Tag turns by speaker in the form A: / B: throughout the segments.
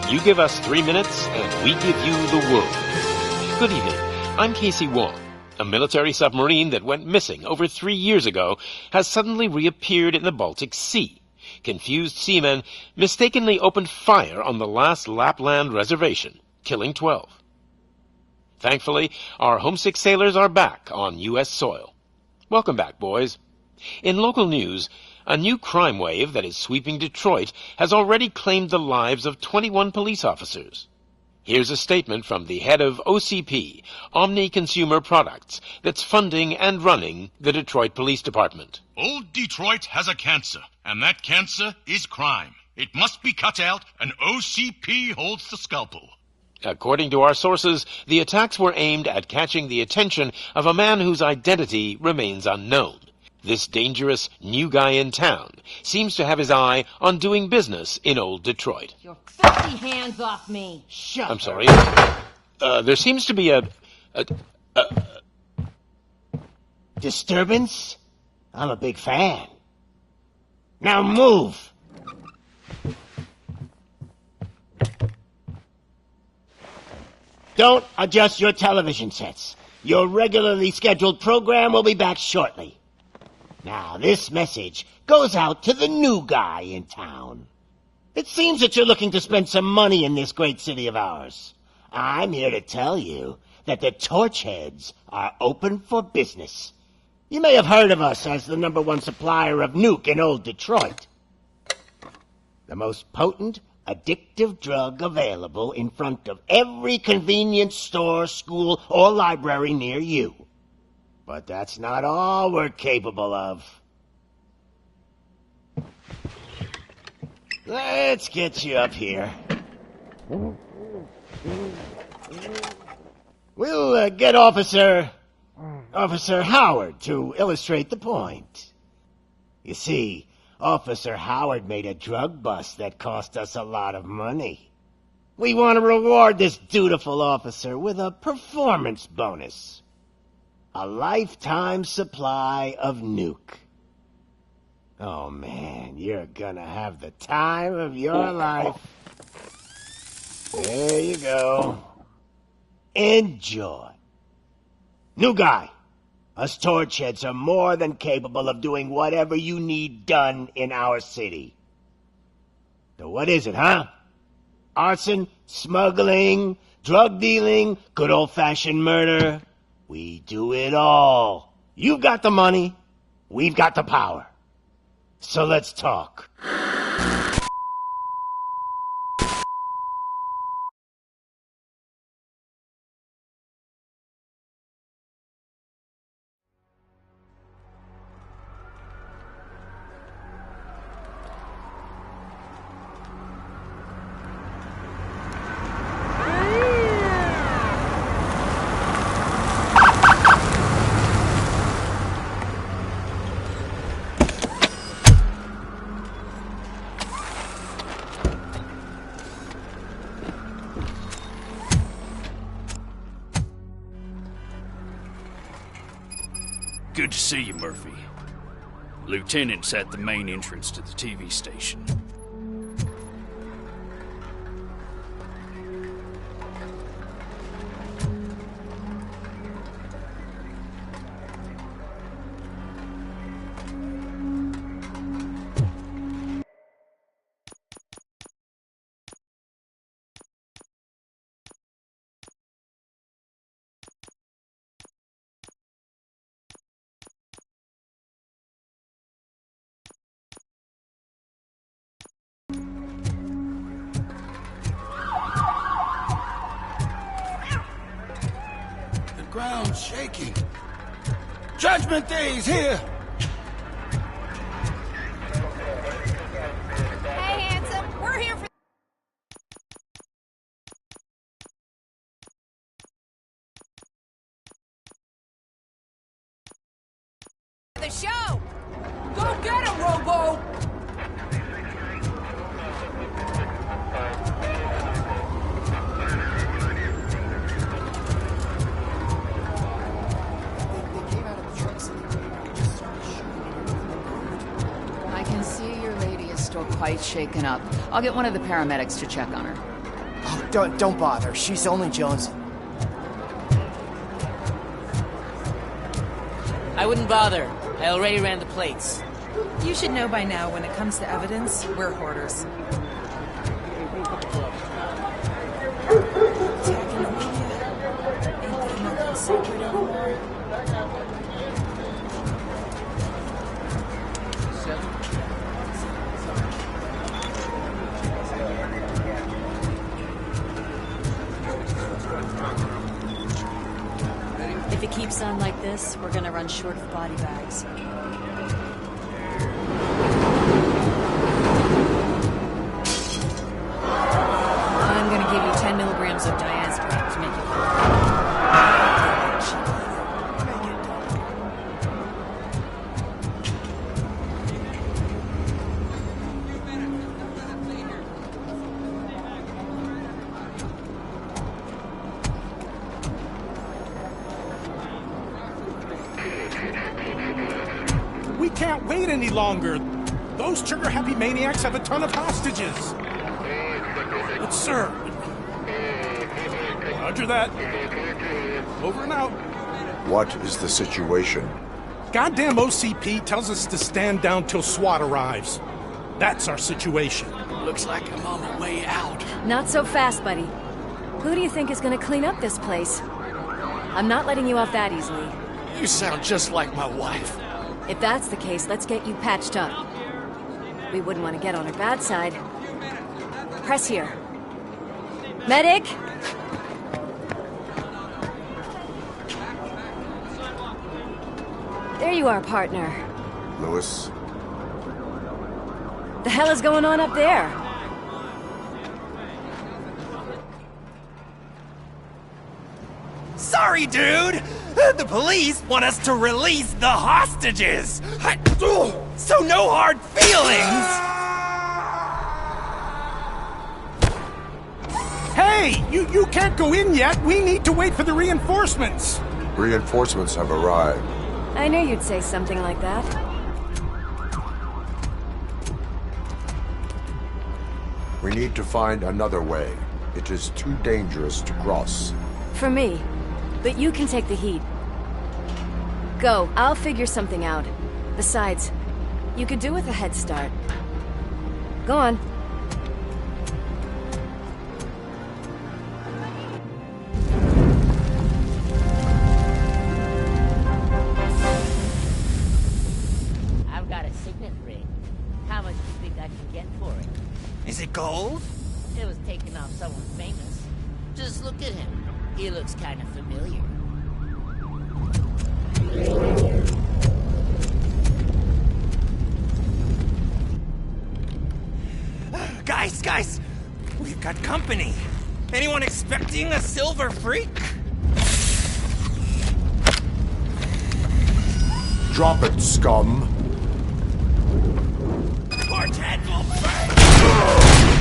A: You give us 3 minutes, and we give you the world. Good evening. I'm Casey Wong. A military submarine that went missing over 3 years ago has suddenly reappeared in the Baltic Sea. Confused seamen mistakenly opened fire on the last Lapland reservation, killing 12. Thankfully, our homesick sailors are back on U.S. soil. Welcome back, boys. In local news, a new crime wave that is sweeping Detroit has already claimed the lives of 21 police officers. Here's a statement from the head of OCP, Omni Consumer Products, that's funding and running the Detroit Police Department.
B: Old Detroit has a cancer, and that cancer is crime. It must be cut out, and OCP holds the scalpel.
A: According to our sources, the attacks were aimed at catching the attention of a man whose identity remains unknown. This dangerous new guy in town seems to have his eye on doing business in old Detroit.
C: Your filthy hands off me! Shut
A: I'm sorry. There seems to be a
D: disturbance? I'm a big fan. Now move! Don't adjust your television sets. Your regularly scheduled program will be back shortly. Now, this message goes out to the new guy in town. It seems that you're looking to spend some money in this great city of ours. I'm here to tell you that the Torchheads are open for business. You may have heard of us as the #1 supplier of nuke in old Detroit. The most potent, addictive drug available in front of every convenience store, school, or library near you. But that's not all we're capable of. Let's get you up here. We'll get Officer Howard to illustrate the point. You see, Officer Howard made a drug bust that cost us a lot of money. We want to reward this dutiful officer with a performance bonus. A lifetime supply of nuke. Oh man, you're gonna have the time of your life. There you go. Enjoy. New guy, us Torchheads are more than capable of doing whatever you need done in our city. So what is it, huh? Arson, smuggling, drug dealing, good old-fashioned murder. We do it all. You've got the money, we've got the power. So let's talk.
E: Good to see you, Murphy. Lieutenant's at the main entrance to the TV station.
F: Ground shaking. Judgment Day is here!
C: Hey, handsome, we're here for the show! Go get him, Robo!
G: Quite shaken up. I'll get one of the paramedics to check on her. Don't bother. She's only jonesing.
H: I wouldn't bother. I already ran the plates.
C: You should know by now when it comes to evidence, we're hoarders. Attacking the media. Ain't there nothing sacred anymore?
I: If it keeps on like this, we're gonna run short of body bags.
C: I'm gonna give you 10 milligrams of diazepam to make you
J: We can't wait any longer. Those trigger-happy maniacs have a ton of hostages. But, sir... Roger that. Over and out.
F: What is the situation?
J: Goddamn OCP tells us to stand down till SWAT arrives. That's our situation.
E: Looks like I'm on the way out.
I: Not so fast, buddy. Who do you think is gonna clean up this place? I'm not letting you off that easily.
E: You sound just like my wife.
I: If that's the case, let's get you patched up. We wouldn't want to get on her bad side. Press here. Medic! There you are, partner.
F: Lewis?
I: The hell is going on up there?
G: Sorry, dude! The police want us to release the hostages! So no hard feelings!
J: Hey! You can't go in yet! We need to wait for the reinforcements!
F: Reinforcements have arrived.
I: I knew you'd say something like that.
F: We need to find another way. It is too dangerous to cross.
I: For me. But you can take the heat. Go, I'll figure something out. Besides, you could do with a head start. Go on.
H: I've got a signet ring. How much do you think I can get for it?
G: Is it gold?
H: It was taken off someone famous. Just look at him. He looks kind of familiar.
G: Guys! We've got company. Anyone expecting a silver freak?
F: Drop it, scum!
G: Quartet will burn!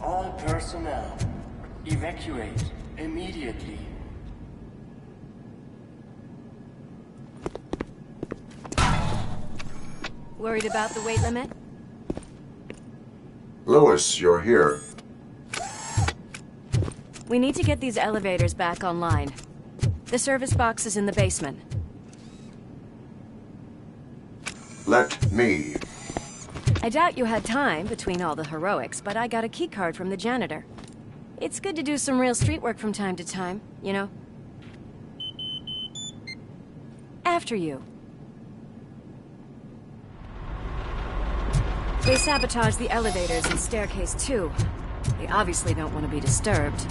K: All personnel, evacuate immediately.
I: Worried about the weight limit?
F: Lewis, you're here.
I: We need to get these elevators back online. The service box is in the basement.
F: Let me.
I: I doubt you had time between all the heroics, but I got a keycard from the janitor. It's good to do some real street work from time to time, you know? After you. They sabotaged the elevators and staircase too. They obviously don't want to be disturbed.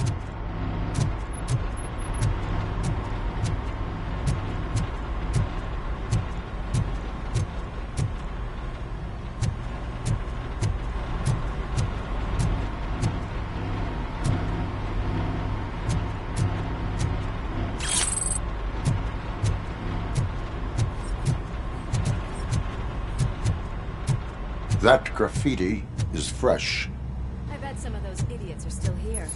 F: That graffiti is fresh.
I: I bet some of those idiots are still here.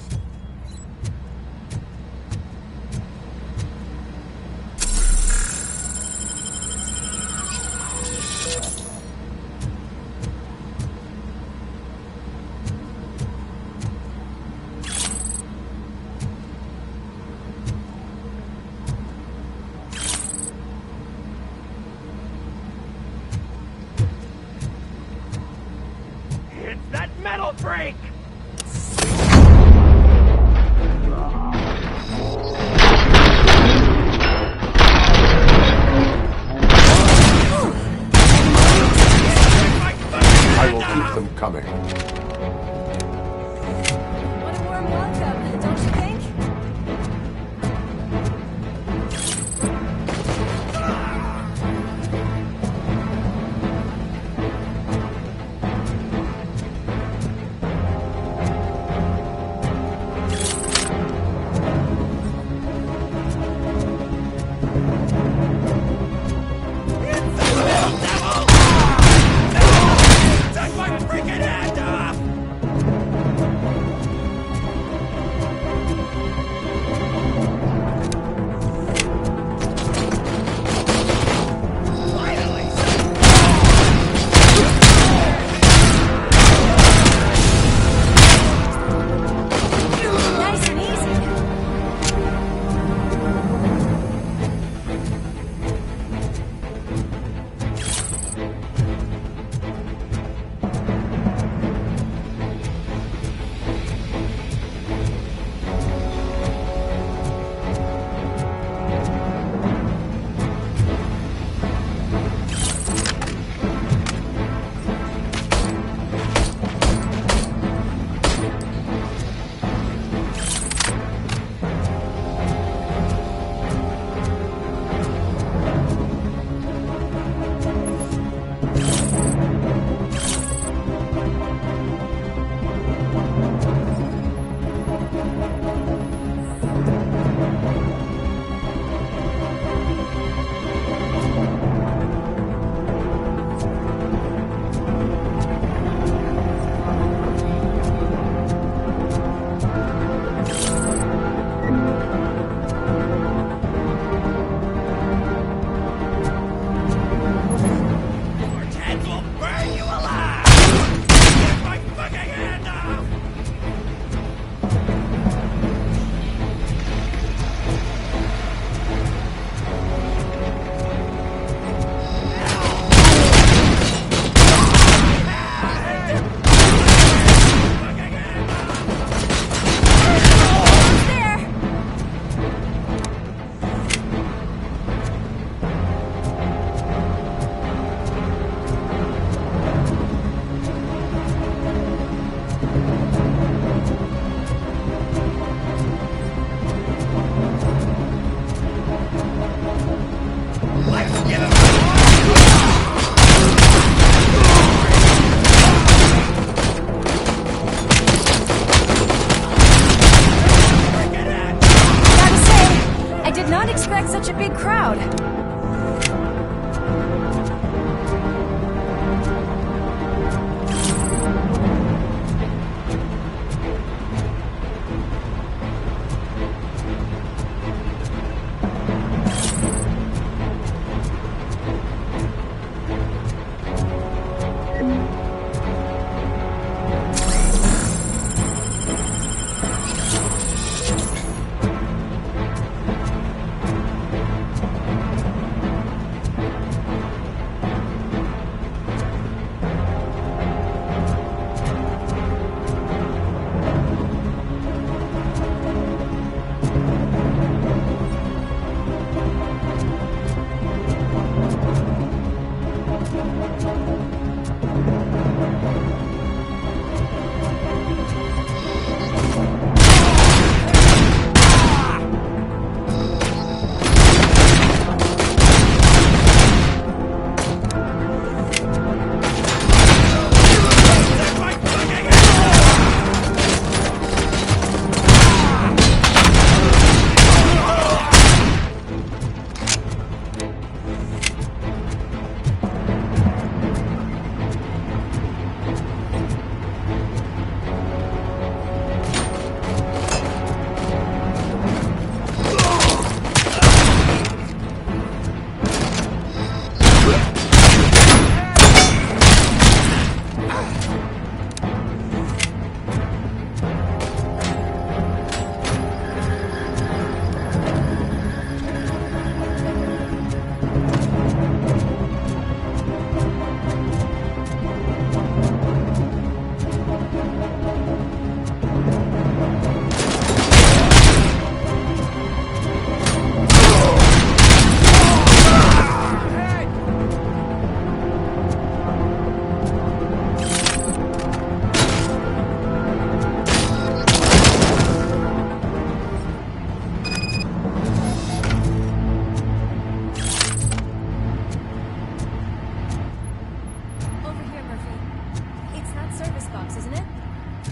G: Metal break!
F: I will keep them coming.
I: What a warm welcome, don't you think? Such a big crowd.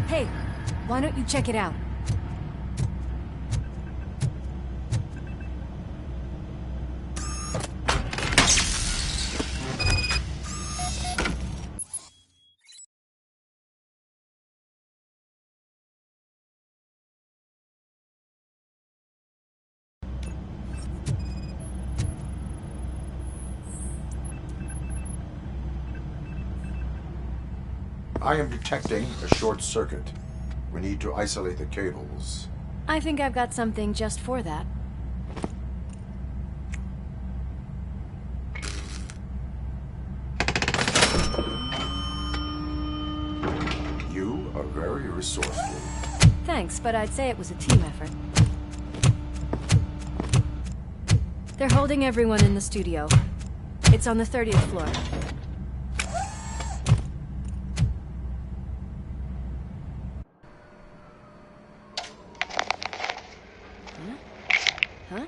I: Hey, why don't you check it out?
F: I am detecting a short circuit. We need to isolate the cables.
I: I think I've got something just for that.
F: You are very resourceful.
I: Thanks, but I'd say it was a team effort. They're holding everyone in the studio. It's on the 30th floor. Huh?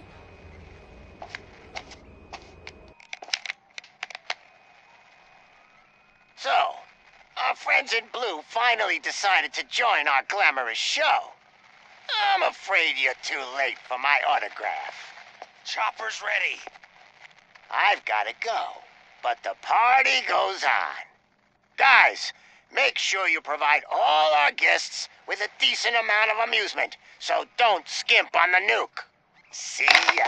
D: So, our friends in blue finally decided to join our glamorous show. I'm afraid you're too late for my autograph.
G: Chopper's ready.
D: I've got to go, but the party goes on. Guys, make sure you provide all our guests with a decent amount of amusement, so don't skimp on the nuke. See ya.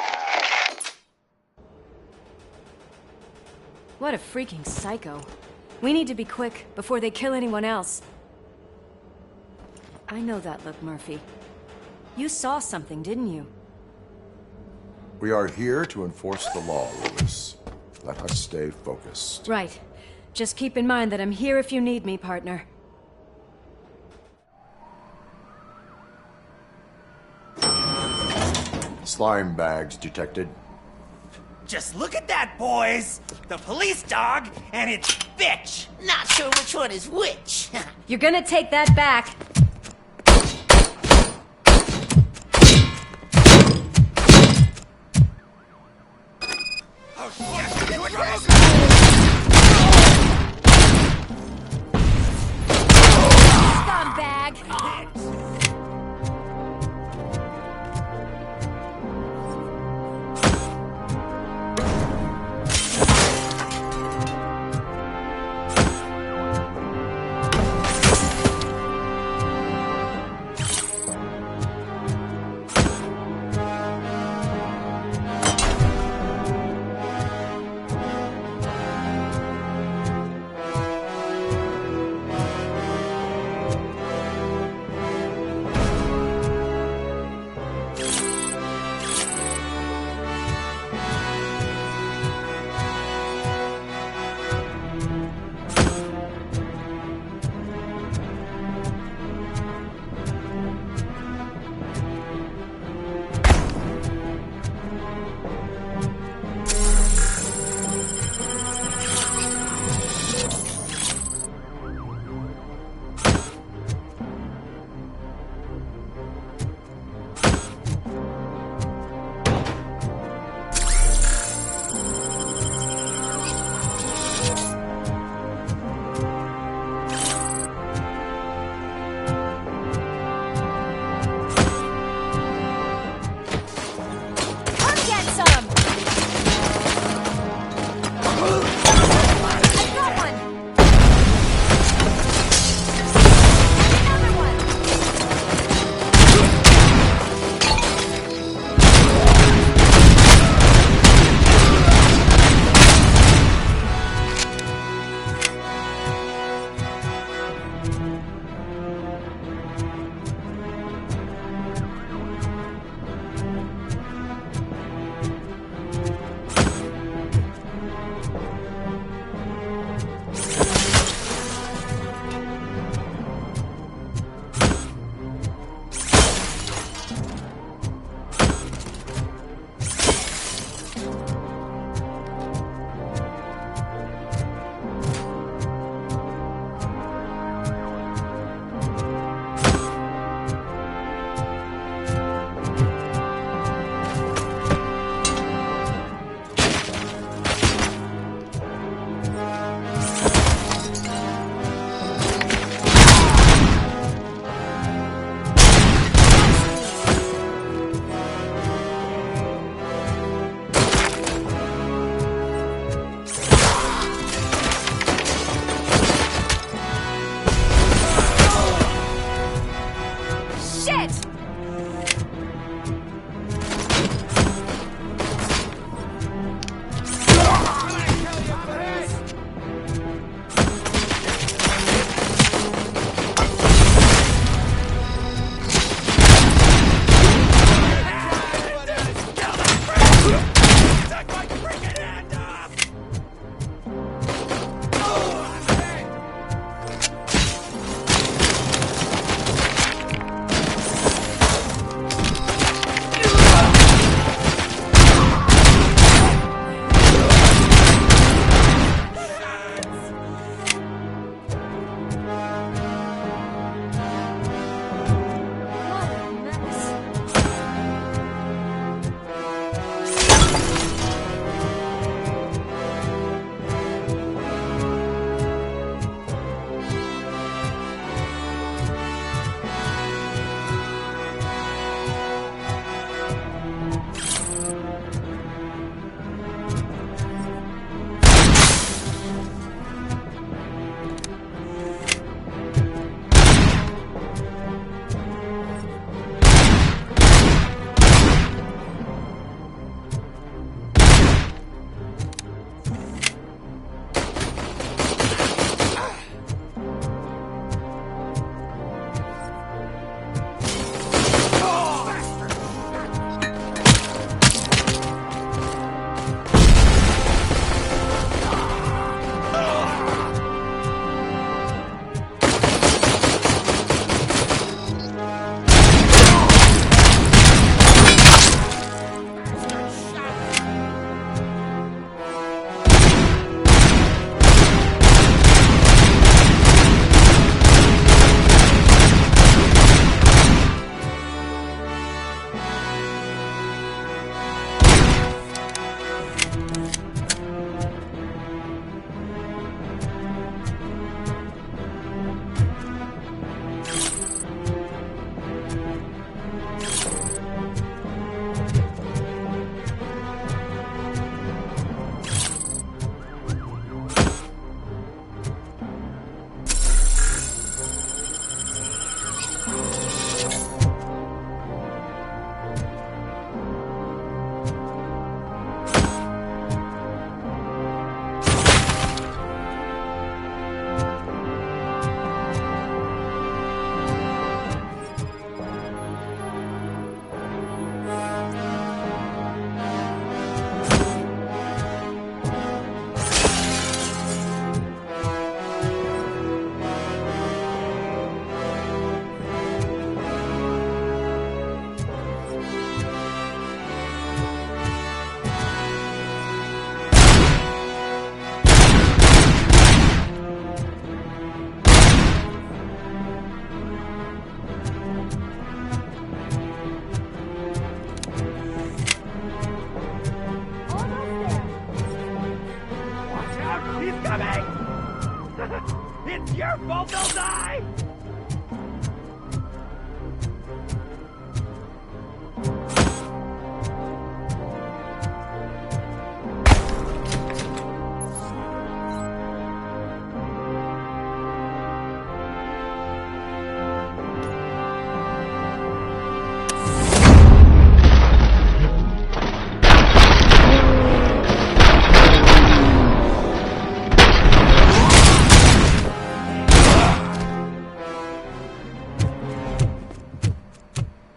I: What a freaking psycho. We need to be quick before they kill anyone else. I know that look, Murphy. You saw something, didn't you?
F: We are here to enforce the law, Lewis. Let us stay focused.
I: Right. Just keep in mind that I'm here if you need me, partner.
F: Slime bags detected.
G: Just look at that, boys! The police dog and its bitch!
H: Not sure which one is which.
I: You're gonna take that back. Scumbag!
C: Shit!
G: It's your fault they'll die!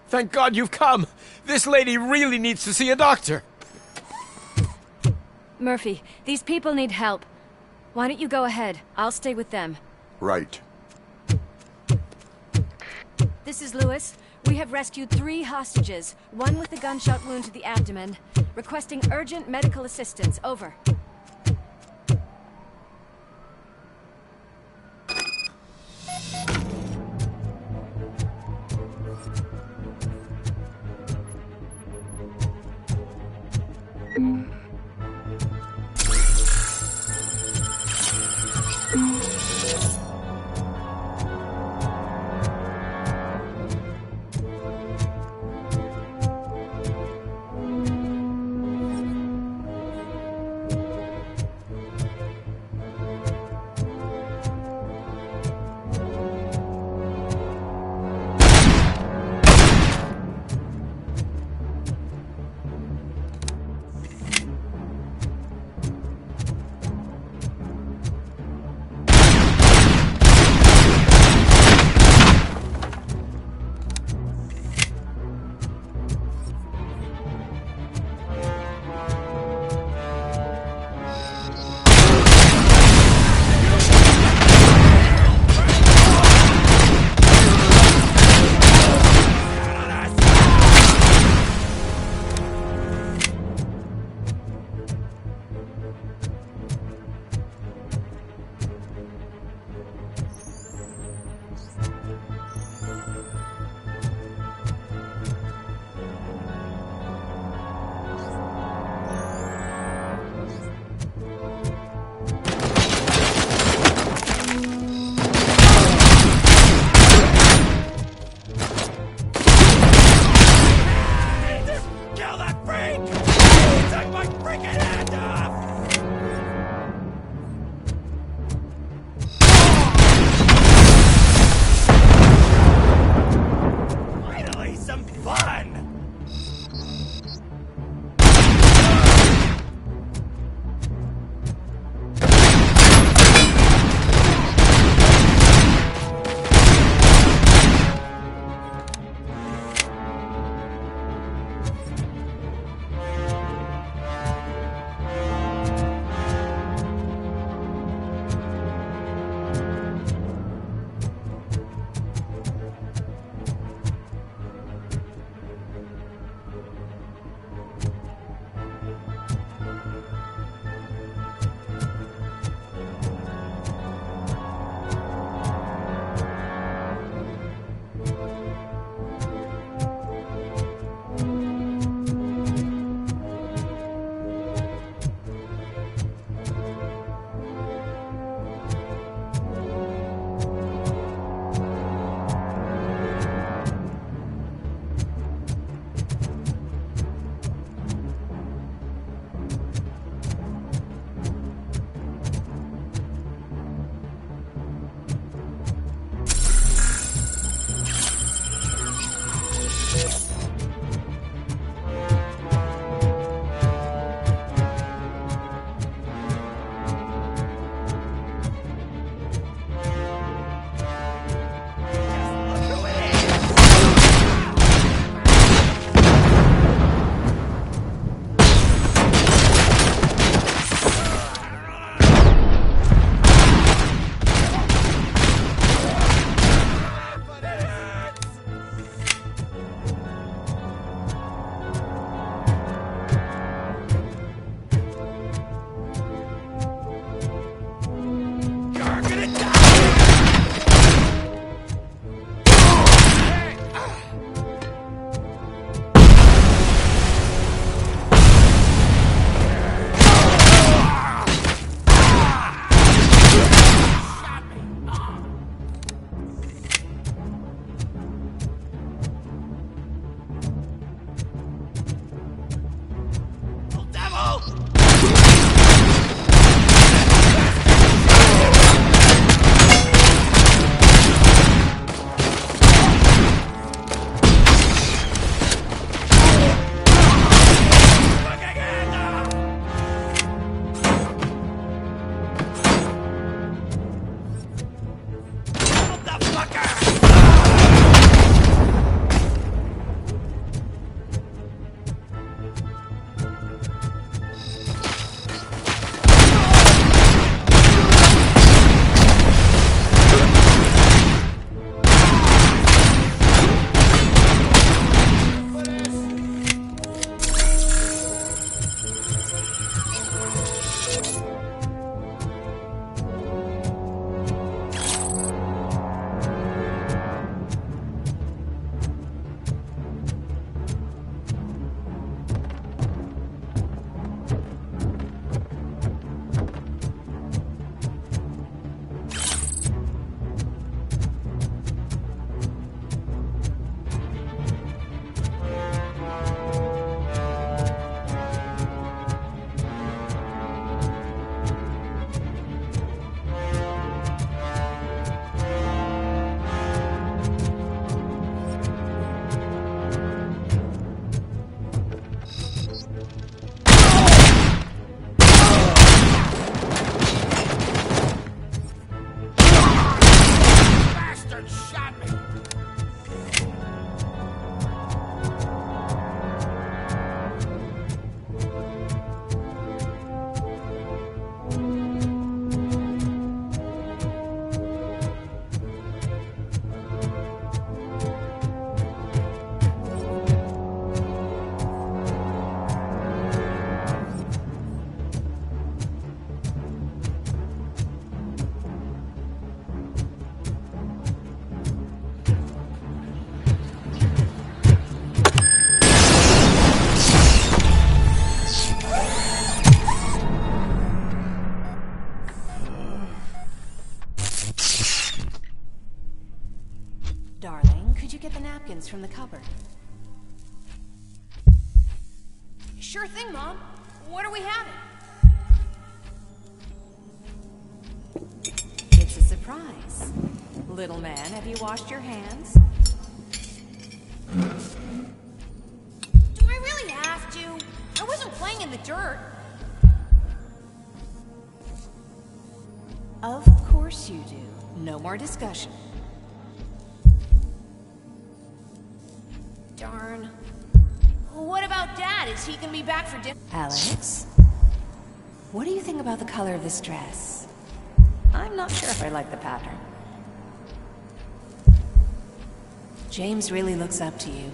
L: Thank God you've come! This lady really needs to see a doctor!
I: Murphy, these people need help. Why don't you go ahead? I'll stay with them.
F: Right.
I: This is Lewis. We have rescued 3 hostages, one with a gunshot wound to the abdomen. Requesting urgent medical assistance. Over. get the napkins from the cupboard?
C: Sure thing, Mom. What are we having?
I: It's a surprise. Little man, have you washed your hands?
C: Do I really have to? I wasn't playing in the dirt.
I: Of course you do. No more discussion.
C: Darn. What about Dad? Is he gonna be back for dinner?
I: Alex? What do you think about the color of this dress? I'm not sure if I like the pattern. James really looks up to you.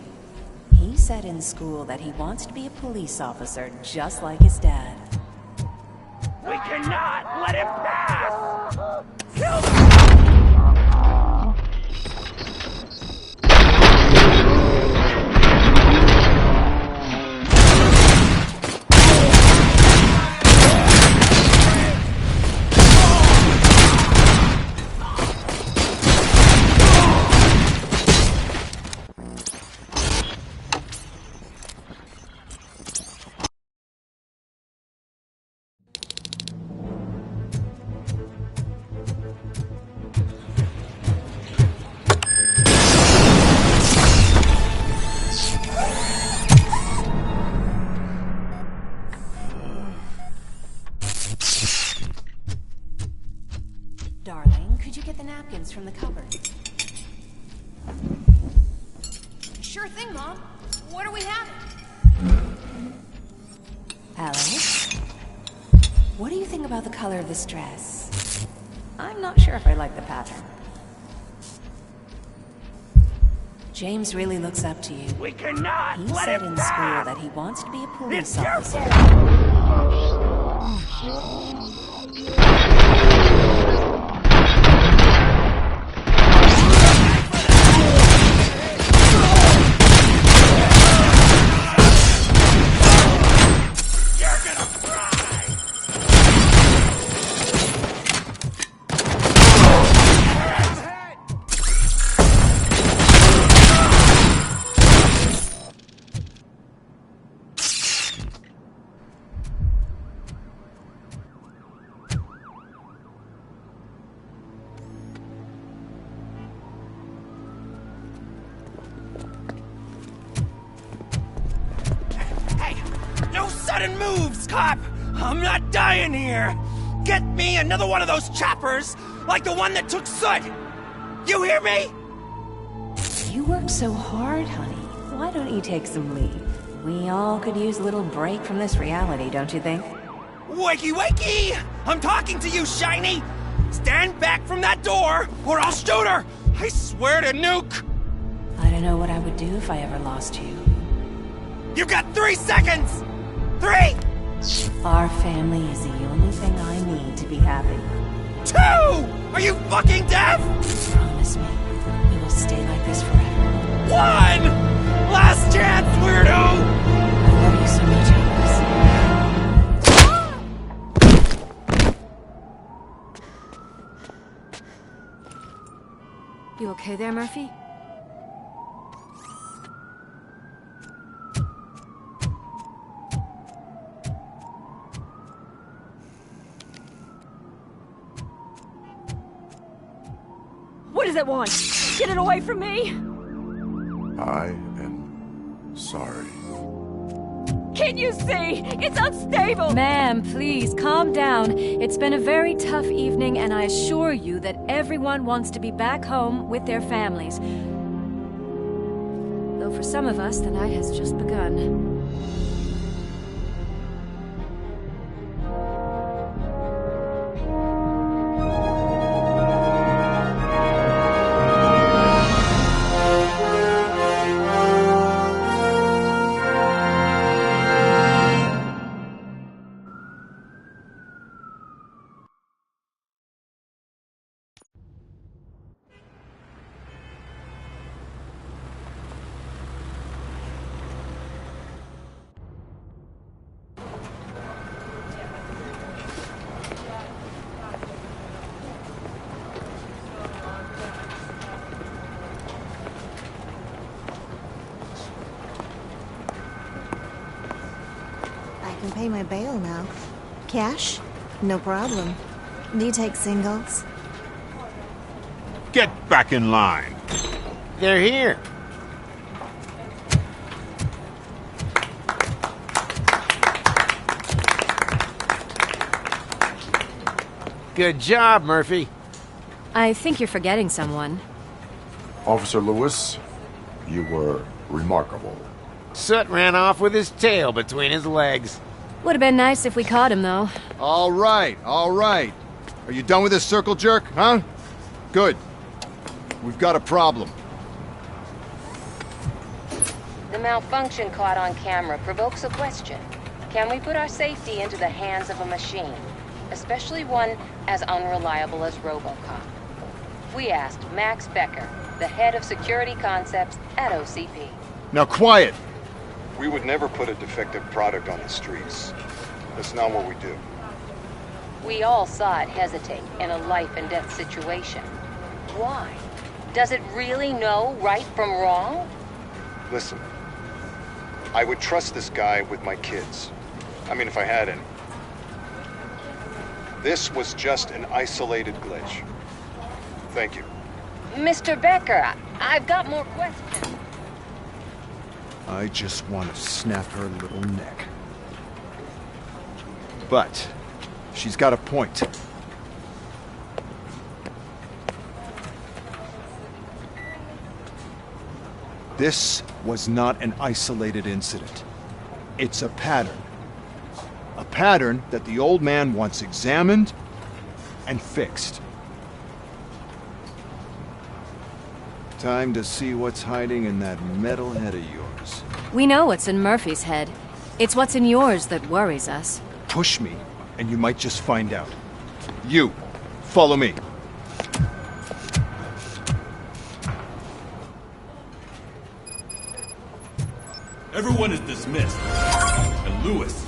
I: He said in school that he wants to be a police officer just like his dad.
G: We cannot let him pass! Kill
I: Darling, could you get the napkins from the cupboard?
C: Sure thing, Mom. What are we having?
I: Alex? What do you think about the color of this dress? I'm not sure if I like the pattern. James really looks up to you.
G: We cannot
I: He
G: let
I: said
G: him
I: in
G: pass!
I: school that he wants to be a police
G: It's your
I: officer.
G: No sudden moves, cop! I'm not dying here! Get me another one of those choppers, like the one that took Soot! You hear me?
I: You work so hard, honey. Why don't you take some leave? We all could use a little break from this reality, don't you think?
G: Wakey wakey! I'm talking to you, Shiny! Stand back from that door, or I'll shoot her! I swear to nuke!
I: I don't know what I would do if I ever lost you.
G: You got 3 seconds! 3!
I: Our family is the only thing I need to be happy.
G: 2! Are you fucking deaf?
I: Promise me, we will stay like this forever.
G: 1! Last chance, weirdo!
I: I love you so much, Alex. You okay there, Murphy?
M: What does it want? Get it away from me!
F: I am sorry.
M: Can't you see? It's unstable!
I: Ma'am, please, calm down. It's been a very tough evening, and I assure you that everyone wants to be back home with their families. Though for some of us, the night has just begun.
N: can pay my bail now. Cash? No problem. Do you take singles?
O: Get back in line.
D: They're here. Good job, Murphy.
I: I think you're forgetting someone.
F: Officer Lewis, you were remarkable.
D: Soot ran off with his tail between his legs.
I: Would have been nice if we caught him, though.
P: All right, all right. Are you done with this circle jerk, huh? Good. We've got a problem.
Q: The malfunction caught on camera provokes a question. Can we put our safety into the hands of a machine? Especially one as unreliable as RoboCop. We asked Max Becker, the head of security concepts at OCP.
P: Now quiet!
R: We would never put a defective product on the streets. That's not what we do.
Q: We all saw it hesitate in a life-and-death situation. Why? Does it really know right from wrong?
R: Listen, I would trust this guy with my kids. I mean, if I had any. This was just an isolated glitch. Thank you.
Q: Mr. Becker, I've got more questions.
P: I just want to snap her little neck. But she's got a point. This was not an isolated incident. It's a pattern. A pattern that the old man wants examined and fixed. Time to see what's hiding in that metal head of yours.
I: We know what's in Murphy's head. It's what's in yours that worries us.
P: Push me, and you might just find out. You, follow me.
S: Everyone is dismissed. And Lewis,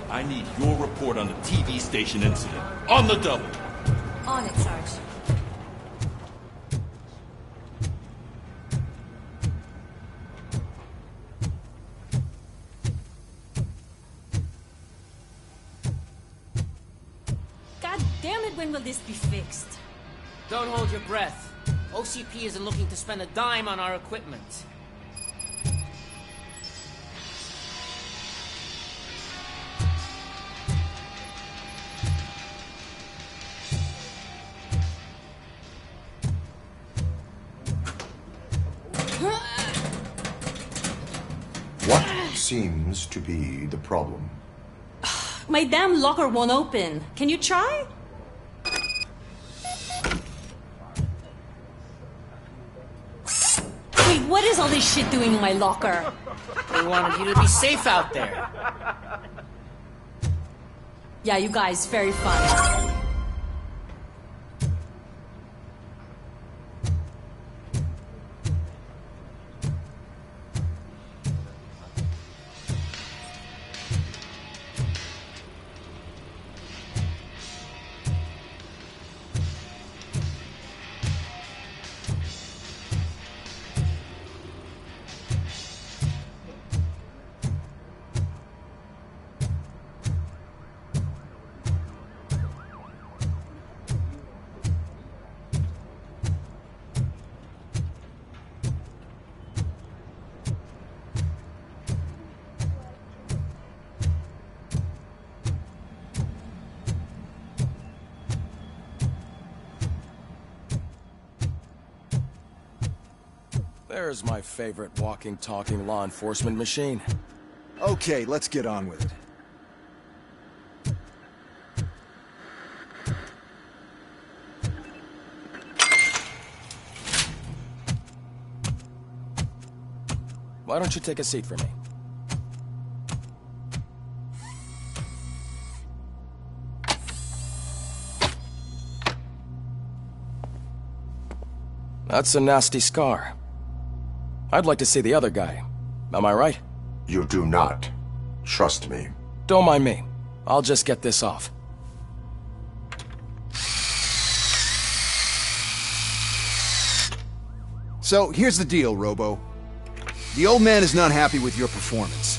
S: I need your report on the TV station incident. On the double.
M: On it, Sarge. God damn it, when will this be fixed?
H: Don't hold your breath. OCP isn't looking to spend a dime on our equipment.
F: What seems to be the problem?
M: My damn locker won't open. Can you try? Wait, what is all this shit doing in my locker?
H: They wanted you to be safe out there.
M: Yeah, you guys, very funny.
L: There's my favorite walking, talking law enforcement machine.
P: Okay, let's get on with it.
L: Why don't you take a seat for me? That's a nasty scar. I'd like to see the other guy. Am I right?
F: You do not. Trust me.
L: Don't mind me. I'll just get this off.
P: So, here's the deal, Robo. The old man is not happy with your performance.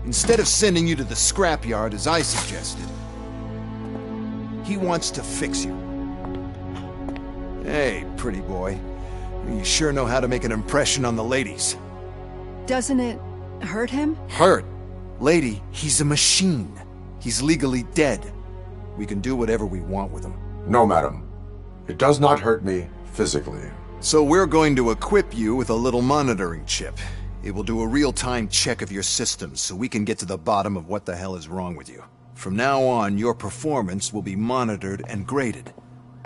P: Instead of sending you to the scrapyard as I suggested, he wants to fix you. Hey, pretty boy. You sure know how to make an impression on the ladies.
M: Doesn't it hurt him?
P: Hurt? Lady, he's a machine. He's legally dead. We can do whatever we want with him.
F: No, madam. It does not hurt me physically.
P: So we're going to equip you with a little monitoring chip. It will do a real-time check of your systems so we can get to the bottom of what the hell is wrong with you. From now on, your performance will be monitored and graded.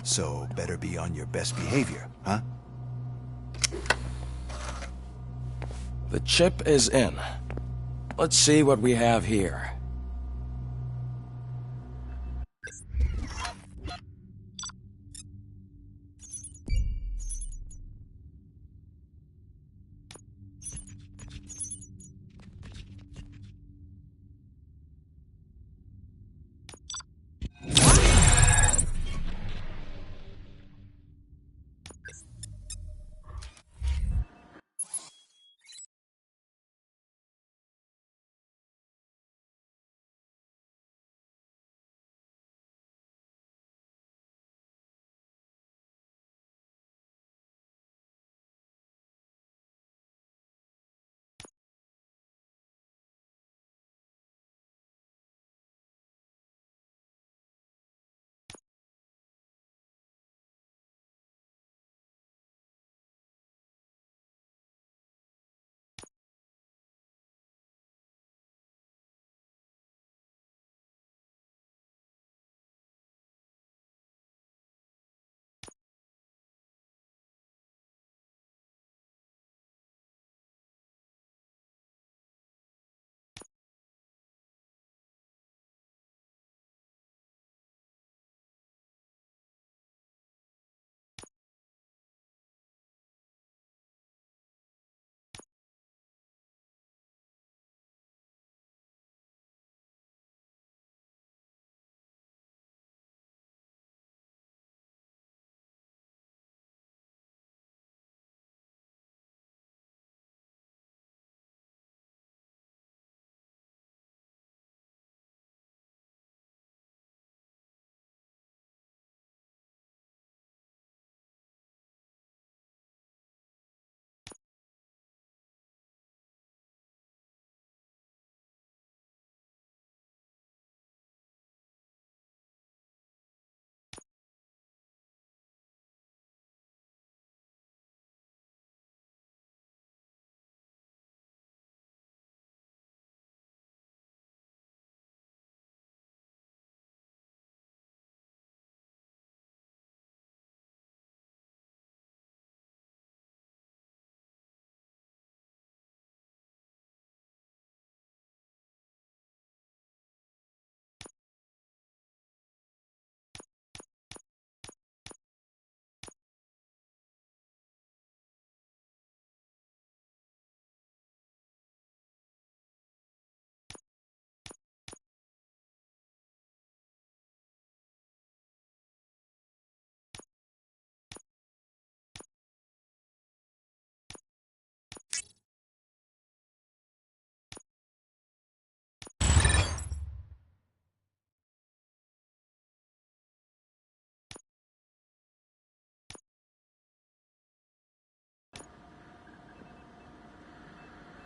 P: So better be on your best behavior, huh?
T: The chip is in. Let's see what we have here.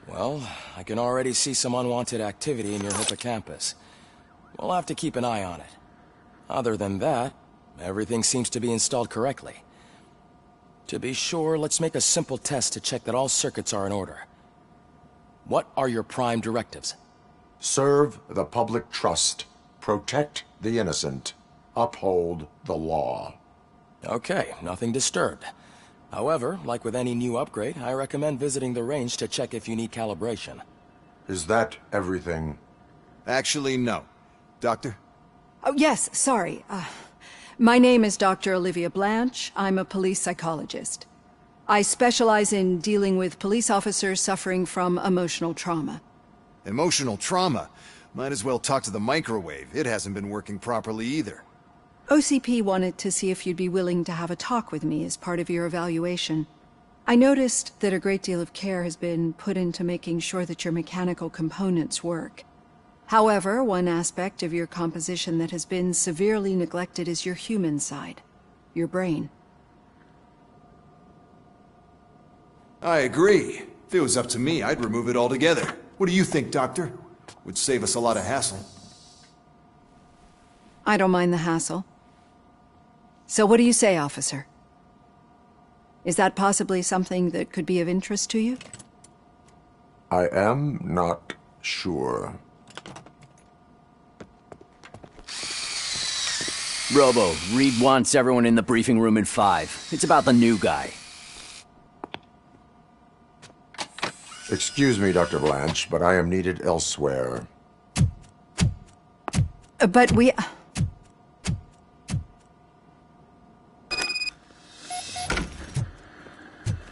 T: Well, I can already see some unwanted activity in your hippocampus. We'll have to keep an eye on it. Other than that, everything seems to be installed correctly. To be sure, let's make a simple test to check that all circuits are in order. What are your prime directives?
F: Serve the public trust. Protect the innocent. Uphold the law.
T: Okay, nothing disturbed. However, like with any new upgrade, I recommend visiting the range to check if you need calibration.
F: Is that everything?
P: Actually, no. Doctor?
M: Oh, yes, sorry. My name is Dr. Olivia Blanche. I'm a police psychologist. I specialize in dealing with police officers suffering from emotional trauma.
P: Emotional trauma? Might as well talk to the microwave. It hasn't been working properly either.
M: OCP wanted to see if you'd be willing to have a talk with me as part of your evaluation. I noticed that a great deal of care has been put into making sure that your mechanical components work. However, one aspect of your composition that has been severely neglected is your human side, your brain.
P: I agree. If it was up to me, I'd remove it altogether. What do you think, Doctor? Would save us a lot of hassle.
M: I don't mind the hassle. So what do you say, officer? Is that possibly something that could be of interest to you?
F: I am not sure.
U: Robo, Reed wants everyone in the briefing room in 5. It's about the new guy.
F: Excuse me, Dr. Blanche, but I am needed elsewhere.
M: But we...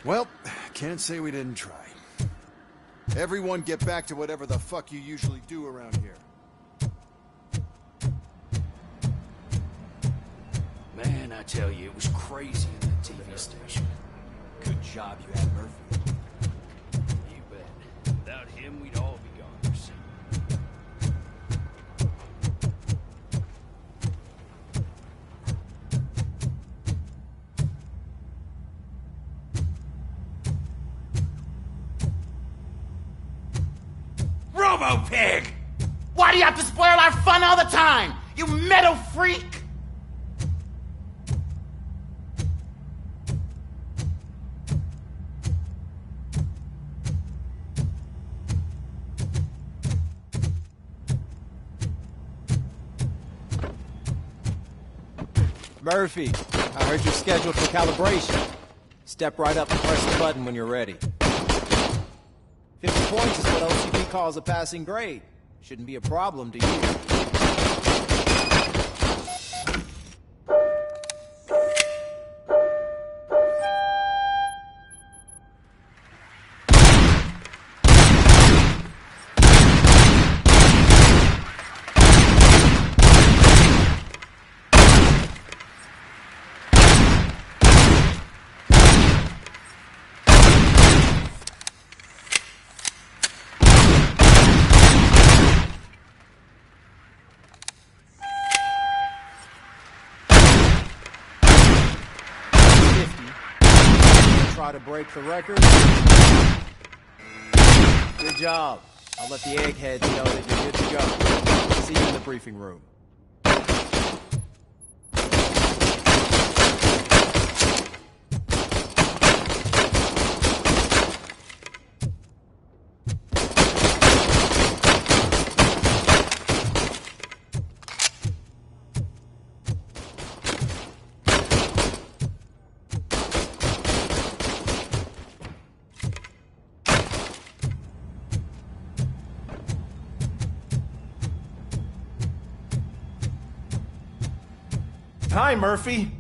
P: Well, can't say we didn't try. Everyone get back to whatever the fuck you usually do around here.
E: Man, I tell you, it was crazy in that TV station. Good job you had Murphy. You bet. Without him, we'd all be goners.
G: Robo-Pig! Why do you have to spoil our fun all the time? You metal freak!
V: Murphy, I heard you're scheduled for calibration. Step right up and press the button when you're ready. 50 points is what OCP calls a passing grade. Shouldn't be a problem to you. Try to break the record. Good job. I'll let the eggheads know that you're good to go. See you in the briefing room.
J: Hi, Murphy.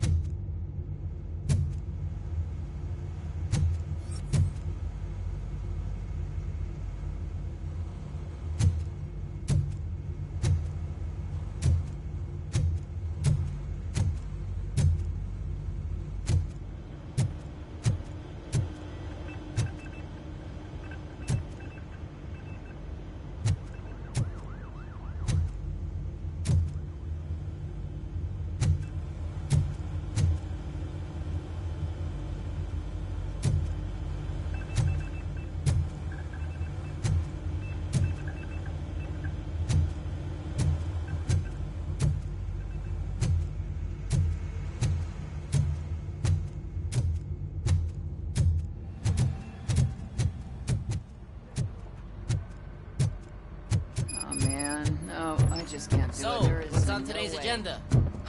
H: Just can't do it. There is what's on today's agenda?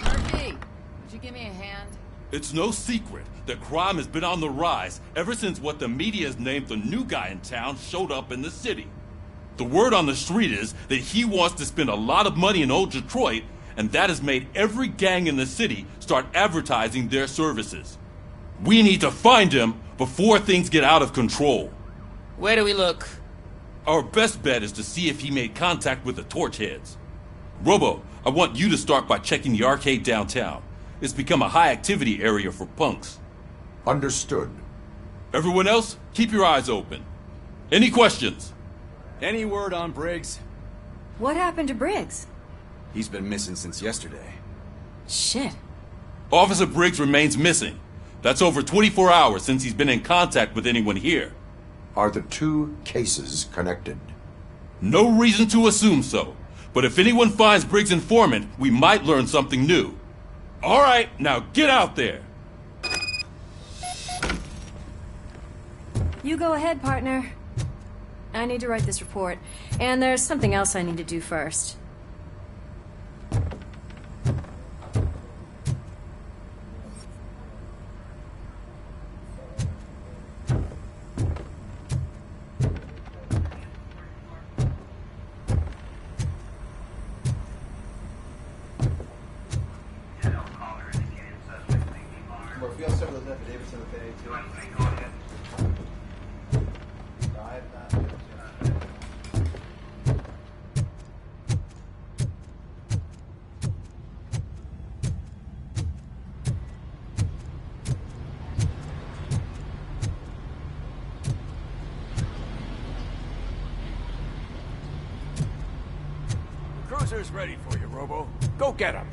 H: Murphy, would you give me a hand?
S: It's no secret that crime has been on the rise ever since what the media has named the new guy in town showed up in the city. The word on the street is that he wants to spend a lot of money in old Detroit, and that has made every gang in the city start advertising their services. We need to find him before things get out of control.
H: Where do we look?
S: Our best bet is to see if he made contact with the Torchheads. Robo, I want you to start by checking the arcade downtown. It's become a high-activity area for punks.
F: Understood.
S: Everyone else, keep your eyes open. Any questions?
L: Any word on Briggs?
I: What happened to Briggs?
L: He's been missing since yesterday.
I: Shit.
S: Officer Briggs remains missing. That's over 24 hours since he's been in contact with anyone here.
F: Are the two cases connected?
S: No reason to assume so. But if anyone finds Briggs' informant, we might learn something new. All right, now get out there.
I: You go ahead, partner. I need to write this report, and there's something else I need to do first.
L: Cruiser's ready for you, Robo. Go get him.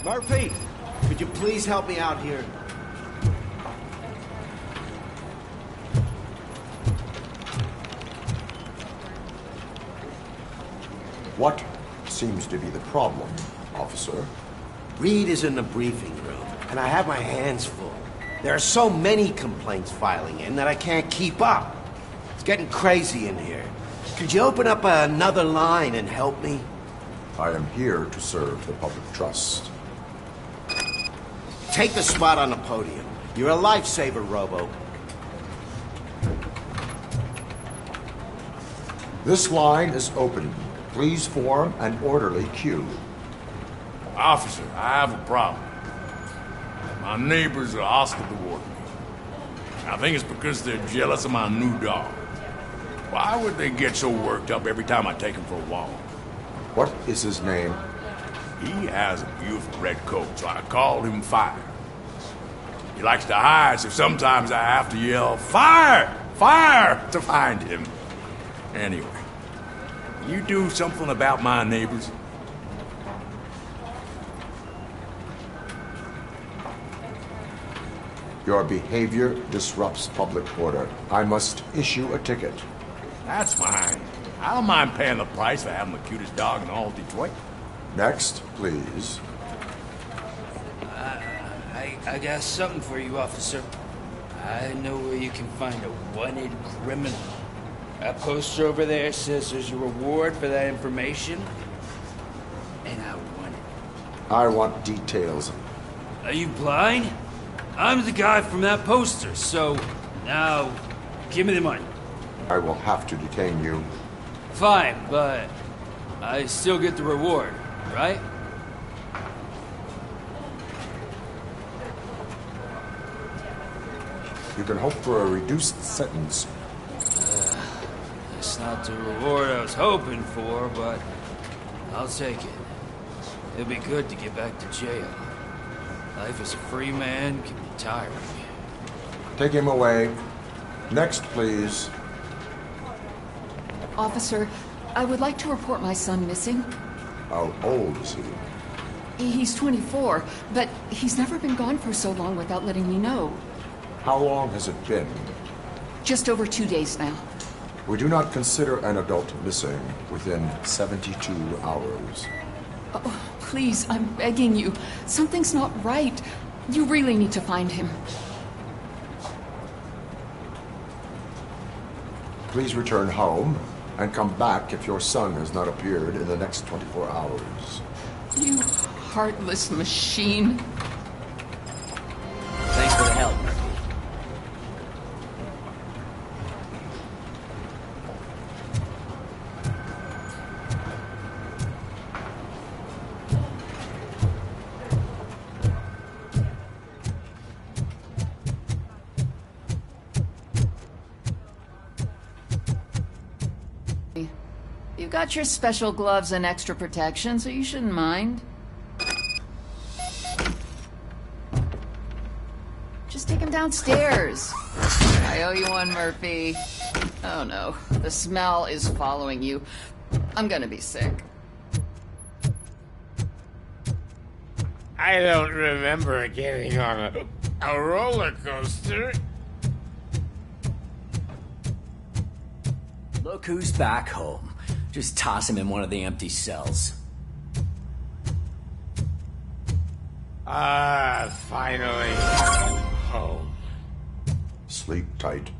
A: Murphy, could you please help me out here?
F: What seems to be the problem, officer?
A: Reed is in the briefing room, and I have my hands full. There are so many complaints filing in that I can't keep up. It's getting crazy in here. Could you open up another line and help me?
F: I am here to serve the public trust.
A: Take the spot on the podium. You're a lifesaver, Robo.
F: This line is open. Please form an orderly queue.
B: Officer, I have a problem. My neighbors are hostile toward me. I think it's because they're jealous of my new dog. Why would they get so worked up every time I take him for a walk?
F: What is his name?
B: He has a beautiful red coat, so I called him Fire. He likes to hide, so sometimes I have to yell, "Fire! Fire!" to find him. Anyway, can you do something about my neighbors?
F: Your behavior disrupts public order. I must issue a ticket.
B: That's fine. I don't mind paying the price for having the cutest dog in all Detroit.
F: Next, please.
W: I got something for you, officer. I know where you can find a wanted criminal. That poster over there says there's a reward for that information, and I want it.
F: I want details.
W: Are you blind? I'm the guy from that poster, so now give me the money.
F: I will have to detain you.
W: Fine, but I still get the reward, right?
F: You can hope for a reduced sentence.
W: That's not the reward I was hoping for, but I'll take it. It'll be good to get back to jail. Life as a free man can be tiring.
F: Take him away. Next, please.
X: Officer, I would like to report my son missing.
F: How old is he?
X: He's 24, but he's never been gone for so long without letting me know.
F: How long has it been?
X: Just over 2 days now.
F: We do not consider an adult missing within 72 hours.
X: Oh, please, I'm begging you. Something's not right. You really need to find him.
F: Please return home and come back if your son has not appeared in the next 24 hours.
X: You heartless machine.
U: Thanks for the help, Murphy.
H: You got your special gloves and extra protection, so you shouldn't mind. Just take him downstairs. I owe you one, Murphy. Oh no, the smell is following you. I'm gonna be sick.
L: I don't remember getting on a roller coaster.
U: Look who's back home. Just toss him in one of the empty cells.
L: Finally. Home.
F: Sleep tight.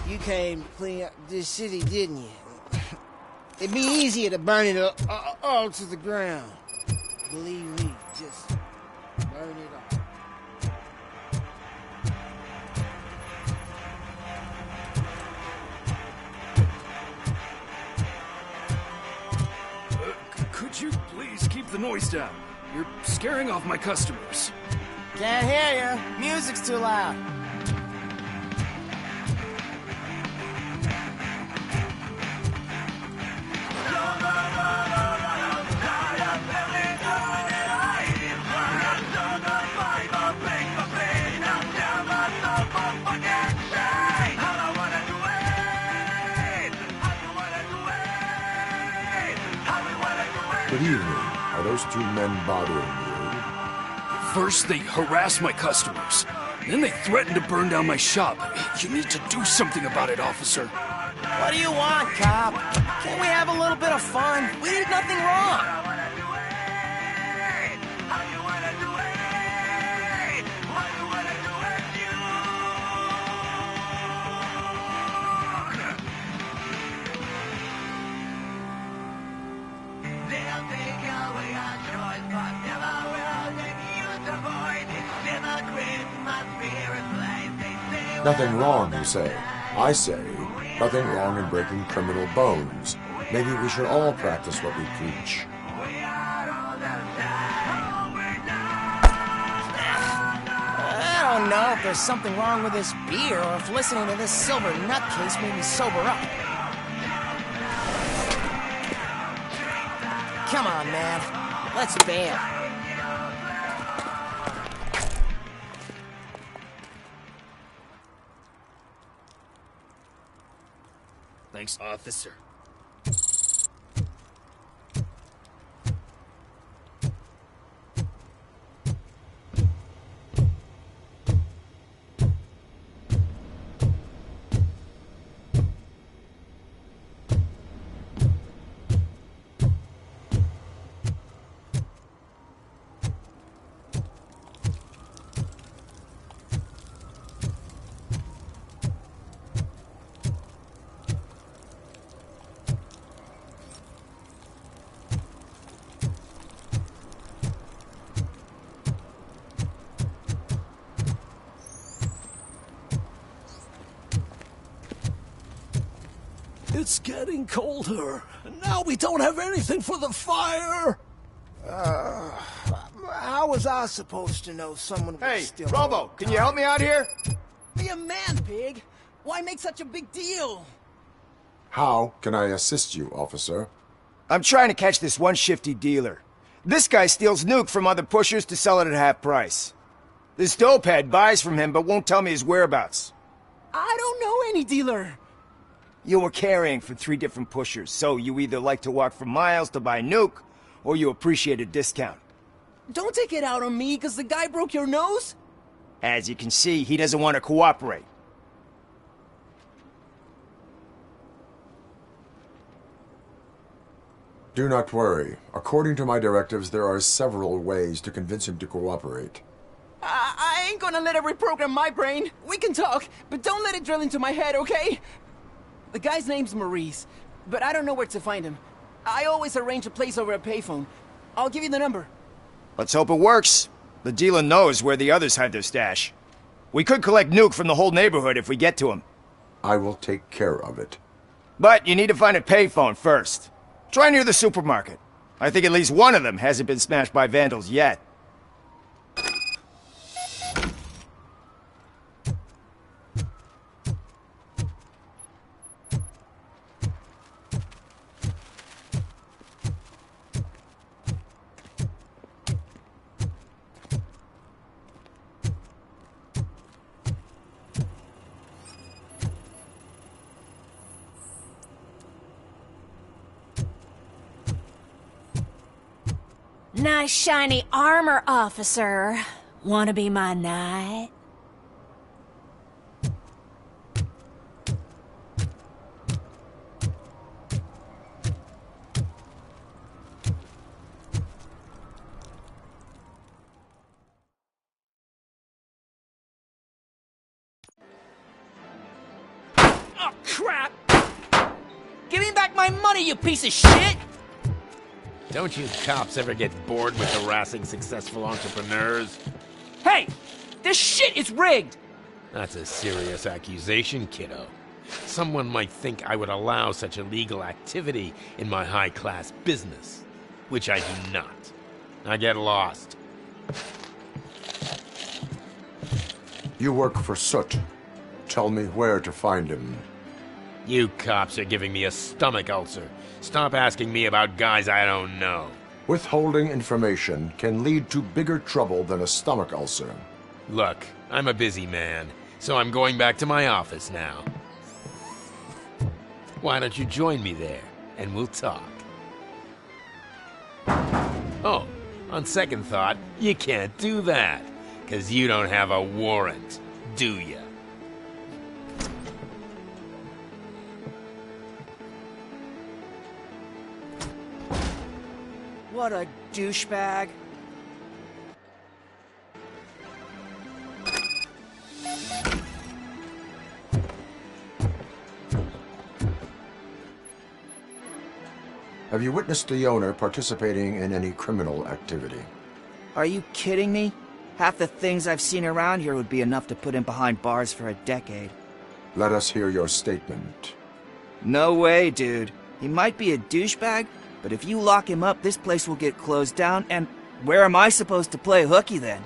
C: You came to clean up this city, didn't you? It'd be easier to burn it all to the ground. Believe me, just burn it all.
E: Could you please keep the noise down? You're scaring off my customers.
C: Can't hear you. Music's too loud.
F: Good evening. Are those two men bothering you?
E: First, they harass my customers. Then they threaten to burn down my shop. You need to do something about it, officer.
C: What do you want, cop? Can't we have a little bit of fun? We did nothing wrong.
F: Nothing wrong, you say. I say, nothing wrong in breaking criminal bones. Maybe we should all practice what we preach.
C: I don't know if there's something wrong with this beer or if listening to this silver nutcase made me sober up. Come on, man. Let's bail.
E: Thanks, officer.
D: It's getting colder, and now we don't have anything for the fire!
C: How was I supposed to know someone was still...
K: Hey, Robo, can you help me out here?
G: Be a man, pig. Why make such a big deal?
F: How can I assist you, officer?
K: I'm trying to catch this one shifty dealer. This guy steals nuke from other pushers to sell it at half price. This dopehead buys from him but won't tell me his whereabouts.
G: I don't know any dealer.
K: You were carrying for 3 different pushers, so you either like to walk for miles to buy nuke, or you appreciate a discount.
G: Don't take it out on me, because the guy broke your nose?
K: As you can see, he doesn't want to cooperate.
F: Do not worry. According to my directives, there are several ways to convince him to cooperate.
G: I ain't gonna let it reprogram my brain. We can talk, but don't let it drill into my head, okay? The guy's name's Maurice, but I don't know where to find him. I always arrange a place over a payphone. I'll give you the number.
K: Let's hope it works. The dealer knows where the others hide their stash. We could collect nuke from the whole neighborhood if we get to him.
F: I will take care of it.
K: But you need to find a payphone first. Try near the supermarket. I think at least one of them hasn't been smashed by vandals yet.
N: Nice shiny armor, officer. Wanna be my knight?
G: Oh, crap! Give me back my money, you piece of shit!
L: Don't you cops ever get bored with harassing successful entrepreneurs?
G: Hey! This shit is rigged!
L: That's a serious accusation, kiddo. Someone might think I would allow such illegal activity in my high-class business, which I do not. I get lost.
F: You work for Soot. Tell me where to find him.
L: You cops are giving me a stomach ulcer. Stop asking me about guys I don't know.
F: Withholding information can lead to bigger trouble than a stomach ulcer.
L: Look, I'm a busy man, so I'm going back to my office now. Why don't you join me there, and we'll talk. Oh, on second thought, you can't do that, 'cause you don't have a warrant, do ya?
G: What a douchebag.
F: Have you witnessed the owner participating in any criminal activity?
C: Are you kidding me? Half the things I've seen around here would be enough to put him behind bars for a decade.
F: Let us hear your statement.
C: No way, dude. He might be a douchebag, but if you lock him up, this place will get closed down, and where am I supposed to play hooky then?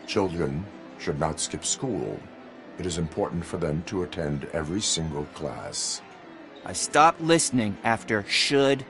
F: Children should not skip school. It is important for them to attend every single class.
C: I stopped listening after should.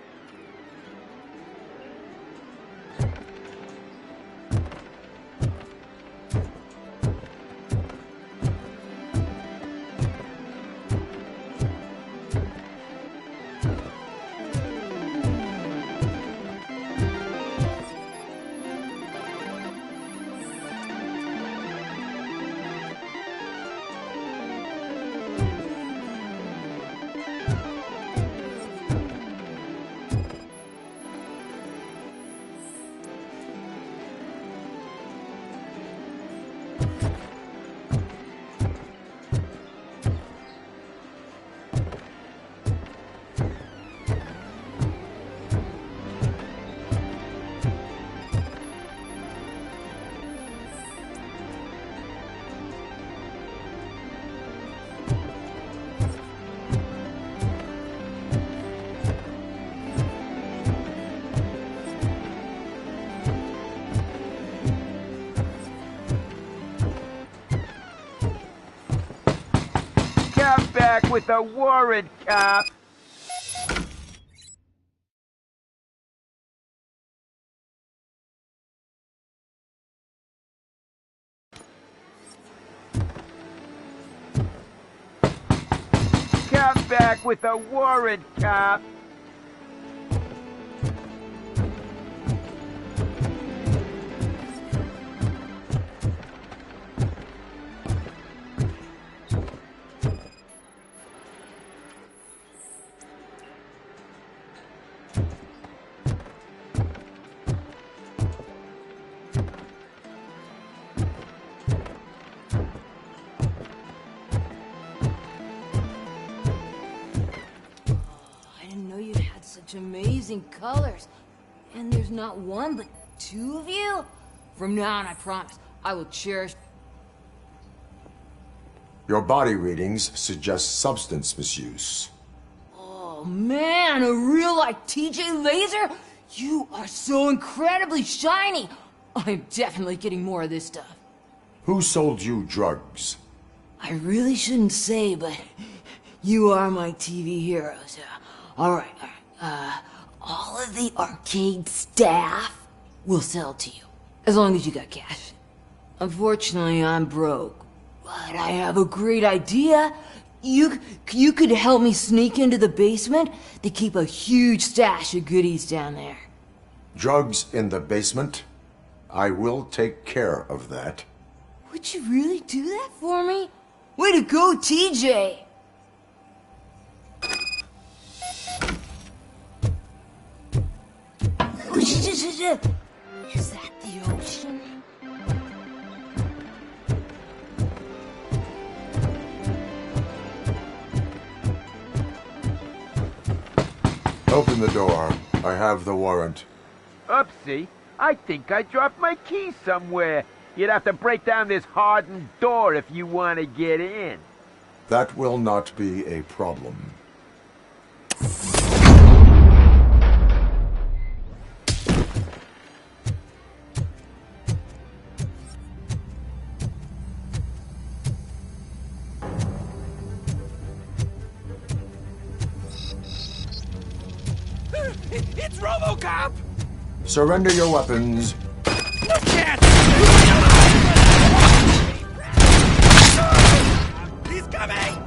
K: back with a warrant, cop. Come back with a warrant, cop.
N: Amazing colors. And there's not one, but two of you? From now on, I promise, I will cherish...
F: Your body readings suggest substance misuse.
N: Oh, man, a real, like, TJ laser? You are so incredibly shiny. I'm definitely getting more of this stuff.
F: Who sold you drugs?
N: I really shouldn't say, but you are my TV heroes. All right. All of the arcade staff will sell to you, as long as you got cash. Unfortunately, I'm broke, but I have a great idea. You could help me sneak into the basement. They keep a huge stash of goodies down there.
F: Drugs in the basement? I will take care of that.
N: Would you really do that for me? Way to go, TJ! Is that the ocean?
F: Open the door. I have the warrant.
K: Oopsie. I think I dropped my keys somewhere. You'd have to break down this hardened door if you want to get in.
F: That will not be a problem.
J: It's RoboCop!
F: Surrender your weapons.
J: No chance! He's coming!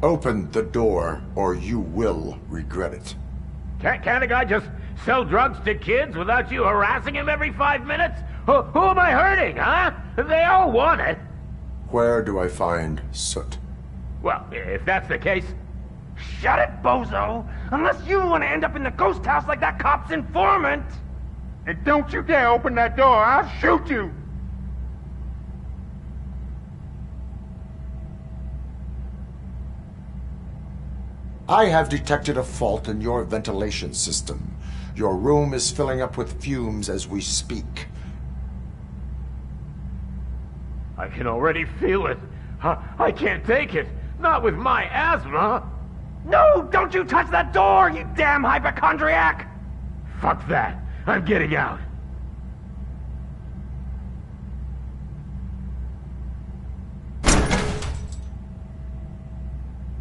F: Open the door, or you will regret it.
O: Can't a guy just sell drugs to kids without you harassing him every 5 minutes? Who am I hurting, huh? They all want it.
F: Where do I find Soot?
O: Well, if that's the case... Shut it, bozo! Unless you want to end up in the ghost house like that cop's informant! And don't you dare open that door, I'll shoot you!
F: I have detected a fault in your ventilation system. Your room is filling up with fumes as we speak.
O: I can already feel it. I can't take it. Not with my asthma. No, don't you touch that door, you damn hypochondriac! Fuck that. I'm getting out.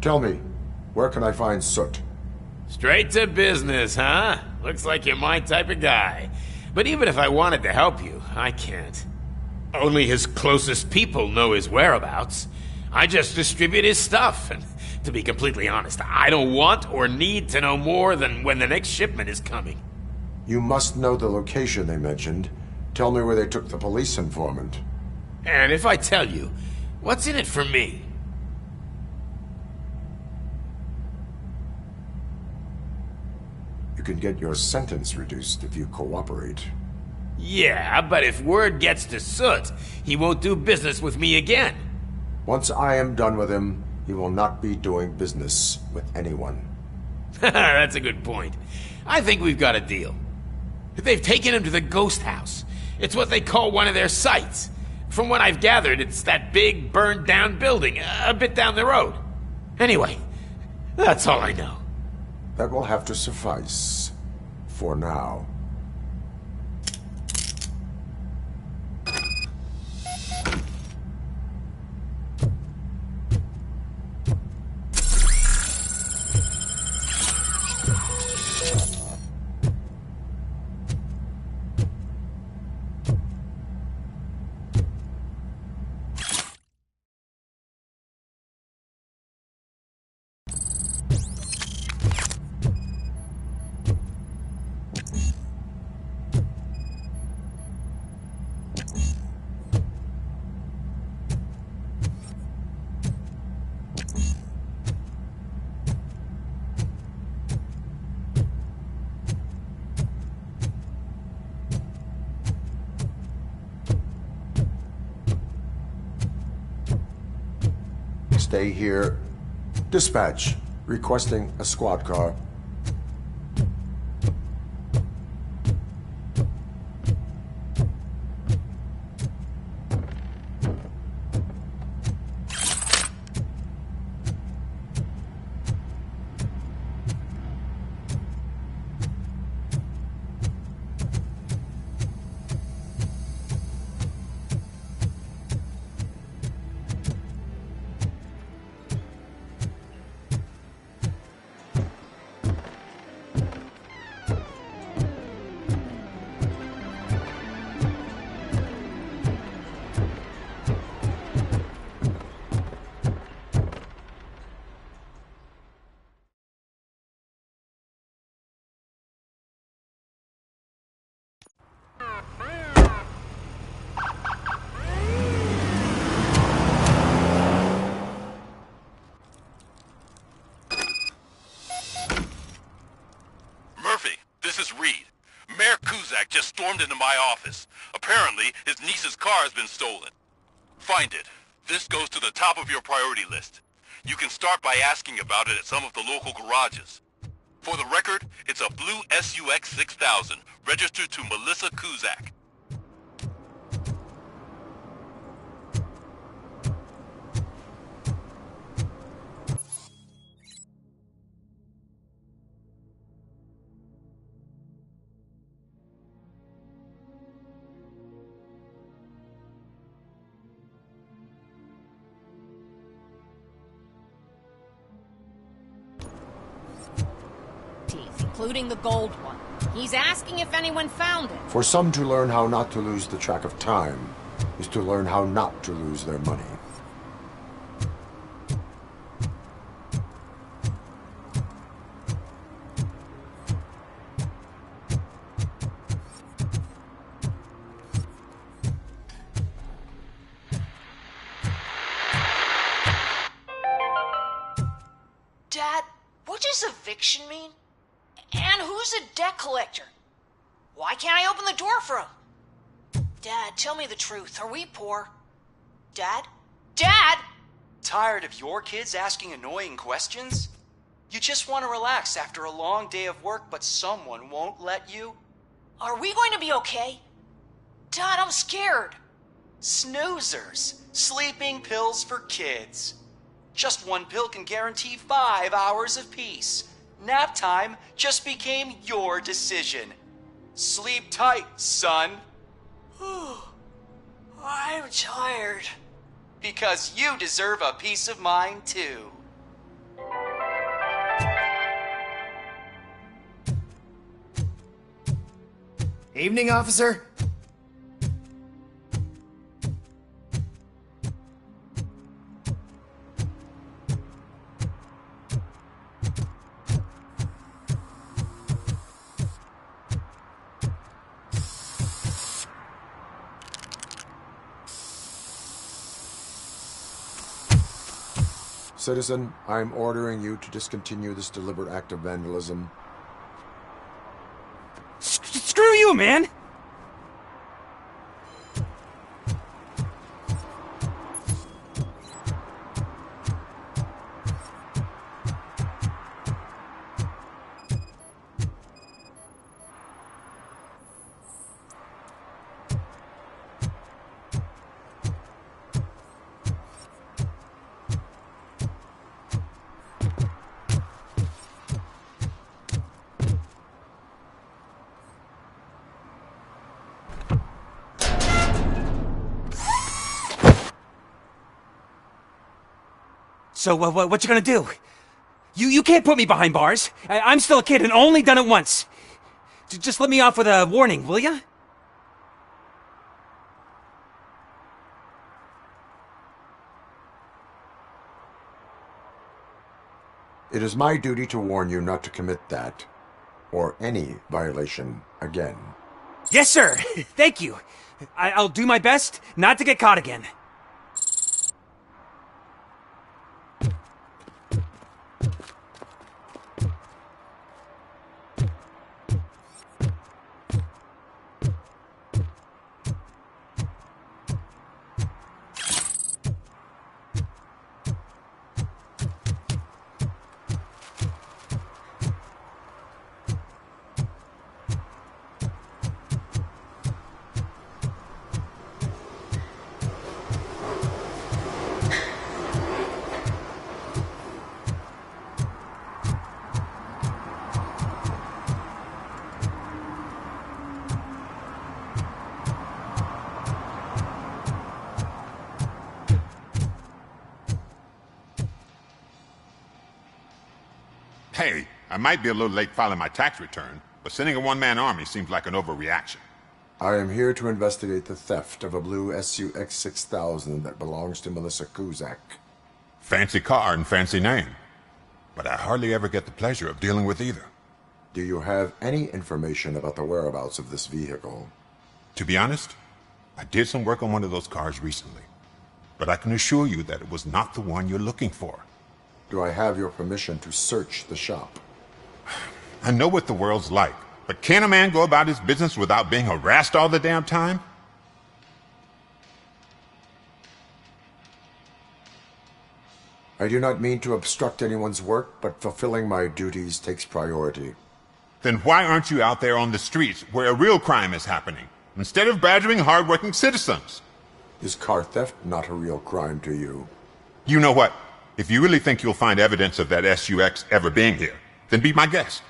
F: Tell me, where can I find Soot?
L: Straight to business, huh? Looks like you're my type of guy. But even if I wanted to help you, I can't. Only his closest people know his whereabouts. I just distribute his stuff, and to be completely honest, I don't want or need to know more than when the next shipment is coming.
F: You must know the location they mentioned. Tell me where they took the police informant.
L: And if I tell you, what's in it for me?
F: You can get your sentence reduced if you cooperate.
L: Yeah, but if word gets to Soot, he won't do business with me again.
F: Once I am done with him, he will not be doing business with anyone.
L: That's a good point. I think we've got a deal. They've taken him to the ghost house. It's what they call one of their sites. From what I've gathered, it's that big, burned-down building, a bit down the road. Anyway, that's all I know.
F: That will have to suffice. For now. Stay here. Dispatch. Requesting a squad car.
Q: Just stormed into my office. Apparently, his niece's car has been stolen. Find it. This goes to the top of your priority list. You can start by asking about it at some of the local garages. For the record, it's a blue SUX 6000, registered to Melissa Kuzak.
R: Including the gold one. He's asking if anyone found it.
F: For some to learn how not to lose the track of time is to learn how not to lose their money.
M: eviction mean? And who's a debt collector? Why can't I open the door for him? Dad, tell me the truth. Are we poor? Dad? Dad!
P: Tired of your kids asking annoying questions? You just want to relax after a long day of work, but someone won't let you?
M: Are we going to be okay? Dad, I'm scared.
P: Snoozers. Sleeping pills for kids. Just one pill can guarantee 5 hours of peace. Nap time just became your decision. Sleep tight, son.
M: I'm tired.
P: Because you deserve a peace of mind, too.
K: Evening, officer.
F: Citizen, I'm ordering you to discontinue this deliberate act of vandalism.
G: Screw you, man! So, what you gonna do? You can't put me behind bars. I'm still a kid and only done it once. Just let me off with a warning, will ya?
F: It is my duty to warn you not to commit that, or any violation, again.
G: Yes, sir! Thank you. I'll do my best not to get caught again.
T: Hey, I might be a little late filing my tax return, but sending a one-man army seems like an overreaction.
F: I am here to investigate the theft of a blue SUX 6000 that belongs to Melissa Kuzak.
T: Fancy car and fancy name, but I hardly ever get the pleasure of dealing with either.
F: Do you have any information about the whereabouts of this vehicle?
T: To be honest, I did some work on one of those cars recently, but I can assure you that it was not the one you're looking for.
F: Do I have your permission to search the shop?
T: I know what the world's like, but can a man go about his business without being harassed all the damn time?
F: I do not mean to obstruct anyone's work, but fulfilling my duties takes priority.
T: Then why aren't you out there on the streets where a real crime is happening, instead of badgering hard-working citizens?
F: Is car theft not a real crime to you?
T: You know what? If you really think you'll find evidence of that SUX ever being here, then be my guest.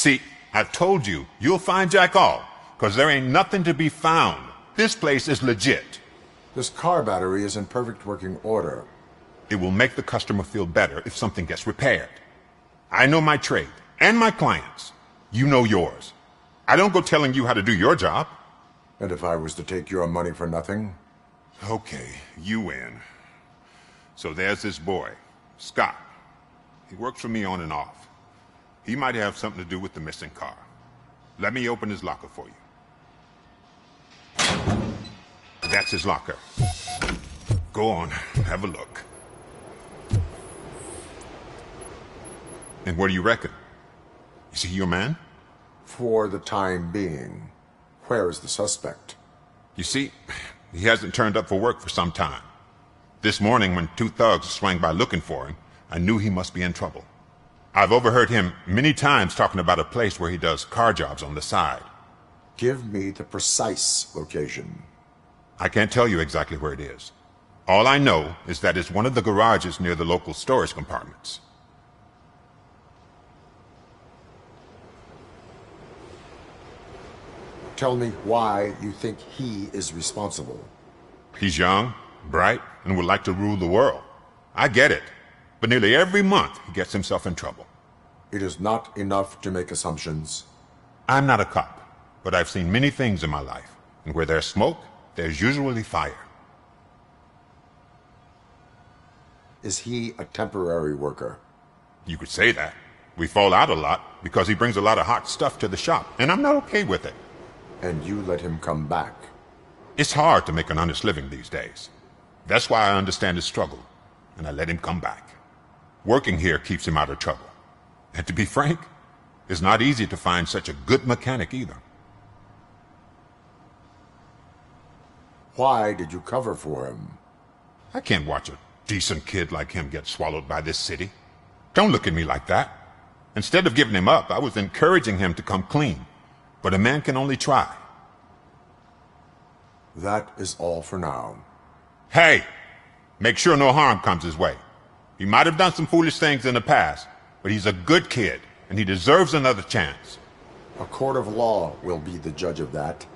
T: See, I told you, you'll find Jack all, because there ain't nothing to be found. This place is legit.
F: This car battery is in perfect working order.
T: It will make the customer feel better if something gets repaired. I know my trade, and my clients. You know yours. I don't go telling you how to do your job.
F: And if I was to take your money for nothing?
T: Okay, you win. So there's this boy, Scott. He works for me on and off. He might have something to do with the missing car. Let me open his locker for you. That's his locker. Go on, have a look. And what do you reckon? Is he your man?
F: For the time being. Where is the suspect?
T: You see, he hasn't turned up for work for some time. This morning, when two thugs swang by looking for him, I knew he must be in trouble. I've overheard him many times talking about a place where he does car jobs on the side.
F: Give me the precise location.
T: I can't tell you exactly where it is. All I know is that it's one of the garages near the local storage compartments.
F: Tell me why you think he is responsible.
T: He's young, bright, and would like to rule the world. I get it. But nearly every month he gets himself in trouble.
F: It is not enough to make assumptions.
T: I'm not a cop, but I've seen many things in my life. And where there's smoke, there's usually fire.
F: Is he a temporary worker?
T: You could say that. We fall out a lot because he brings a lot of hot stuff to the shop, and I'm not okay with it.
F: And you let him come back?
T: It's hard to make an honest living these days. That's why I understand his struggle, and I let him come back. Working here keeps him out of trouble. And to be frank, it's not easy to find such a good mechanic either.
F: Why did you cover for him?
T: I can't watch a decent kid like him get swallowed by this city. Don't look at me like that. Instead of giving him up, I was encouraging him to come clean. But a man can only try.
F: That is all for now.
T: Hey! Make sure no harm comes his way. He might have done some foolish things in the past, but he's a good kid, and he deserves another chance.
F: A court of law will be the judge of that.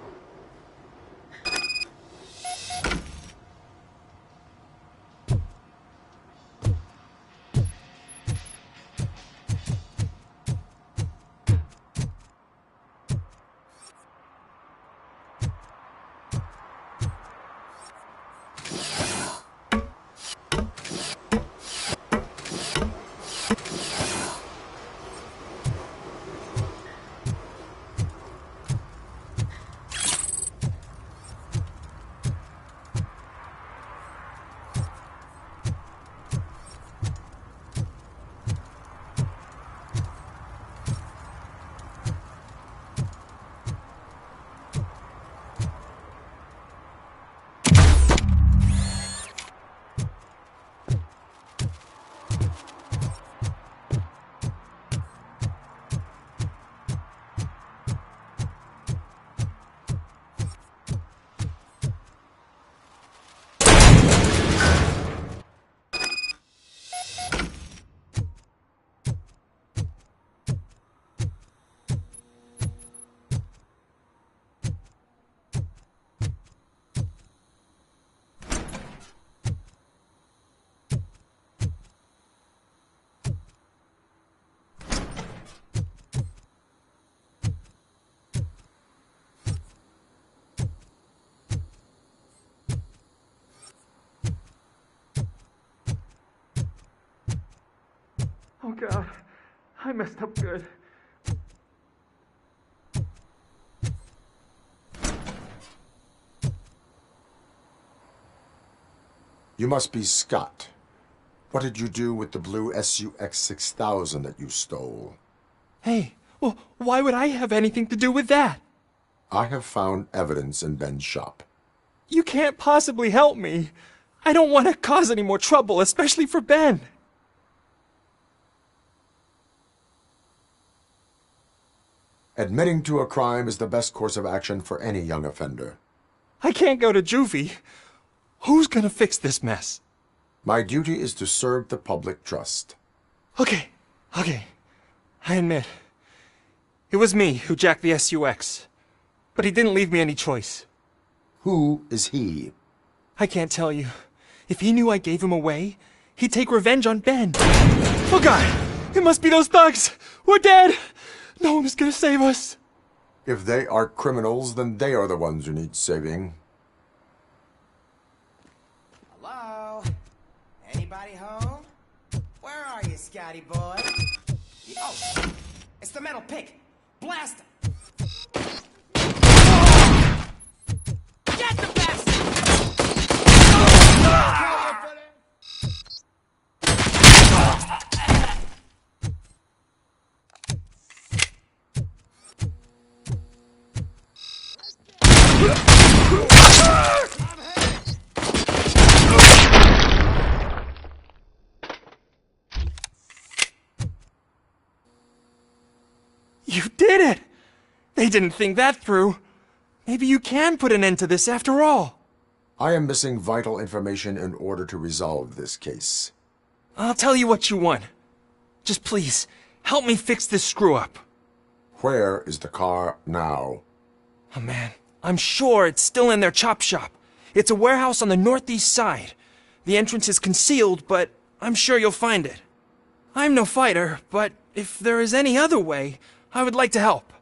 O: Oh God, I messed up good.
F: You must be Scott. What did you do with the blue SUX 6000 that you stole?
A: Hey, well, why would I have anything to do with that?
F: I have found evidence in Ben's shop.
A: You can't possibly help me. I don't want to cause any more trouble, especially for Ben.
F: Admitting to a crime is the best course of action for any young offender.
A: I can't go to juvie. Who's gonna fix this mess?
F: My duty is to serve the public trust.
A: Okay. I admit. It was me who jacked the SUX. But he didn't leave me any choice.
F: Who is he?
A: I can't tell you. If he knew I gave him away, he'd take revenge on Ben. Oh God! It must be those thugs! We're dead! No one is gonna save us.
F: If they are criminals, then they are the ones who need saving.
C: Hello? Anybody home? Where are you, Scotty boy? Oh, it's the metal pick. Blast him! Get the bastard!
A: You did it! They didn't think that through. Maybe you can put an end to this after all.
F: I am missing vital information in order to resolve this case.
A: I'll tell you what you want. Just please, help me fix this screw-up.
F: Where is the car now?
A: Oh man, I'm sure it's still in their chop shop. It's a warehouse on the northeast side. The entrance is concealed, but I'm sure you'll find it. I'm no fighter, but if there is any other way, I would like to help.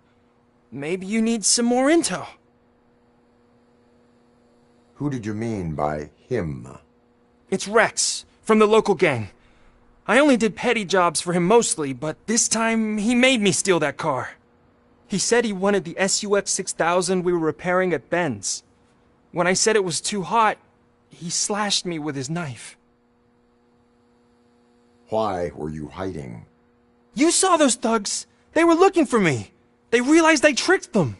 A: Maybe you need some more intel.
F: Who did you mean by him?
A: It's Rex, from the local gang. I only did petty jobs for him mostly, but this time he made me steal that car. He said he wanted the SUX 6000 we were repairing at Ben's. When I said it was too hot, he slashed me with his knife.
F: Why were you hiding?
A: You saw those thugs! They were looking for me! They realized I tricked them!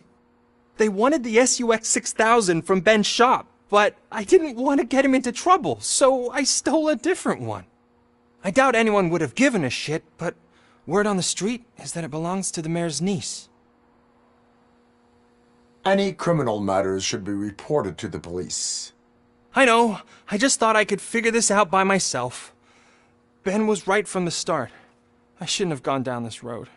A: They wanted the SUX 6000 from Ben's shop, but I didn't want to get him into trouble, so I stole a different one. I doubt anyone would have given a shit, but word on the street is that it belongs to the mayor's niece.
F: Any criminal matters should be reported to the police.
A: I know. I just thought I could figure this out by myself. Ben was right from the start. I shouldn't have gone down this road.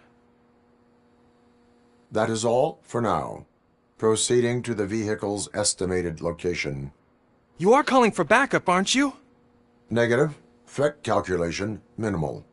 F: That is all for now. Proceeding to the vehicle's estimated location.
A: You are calling for backup, aren't you?
F: Negative. Threat calculation minimal.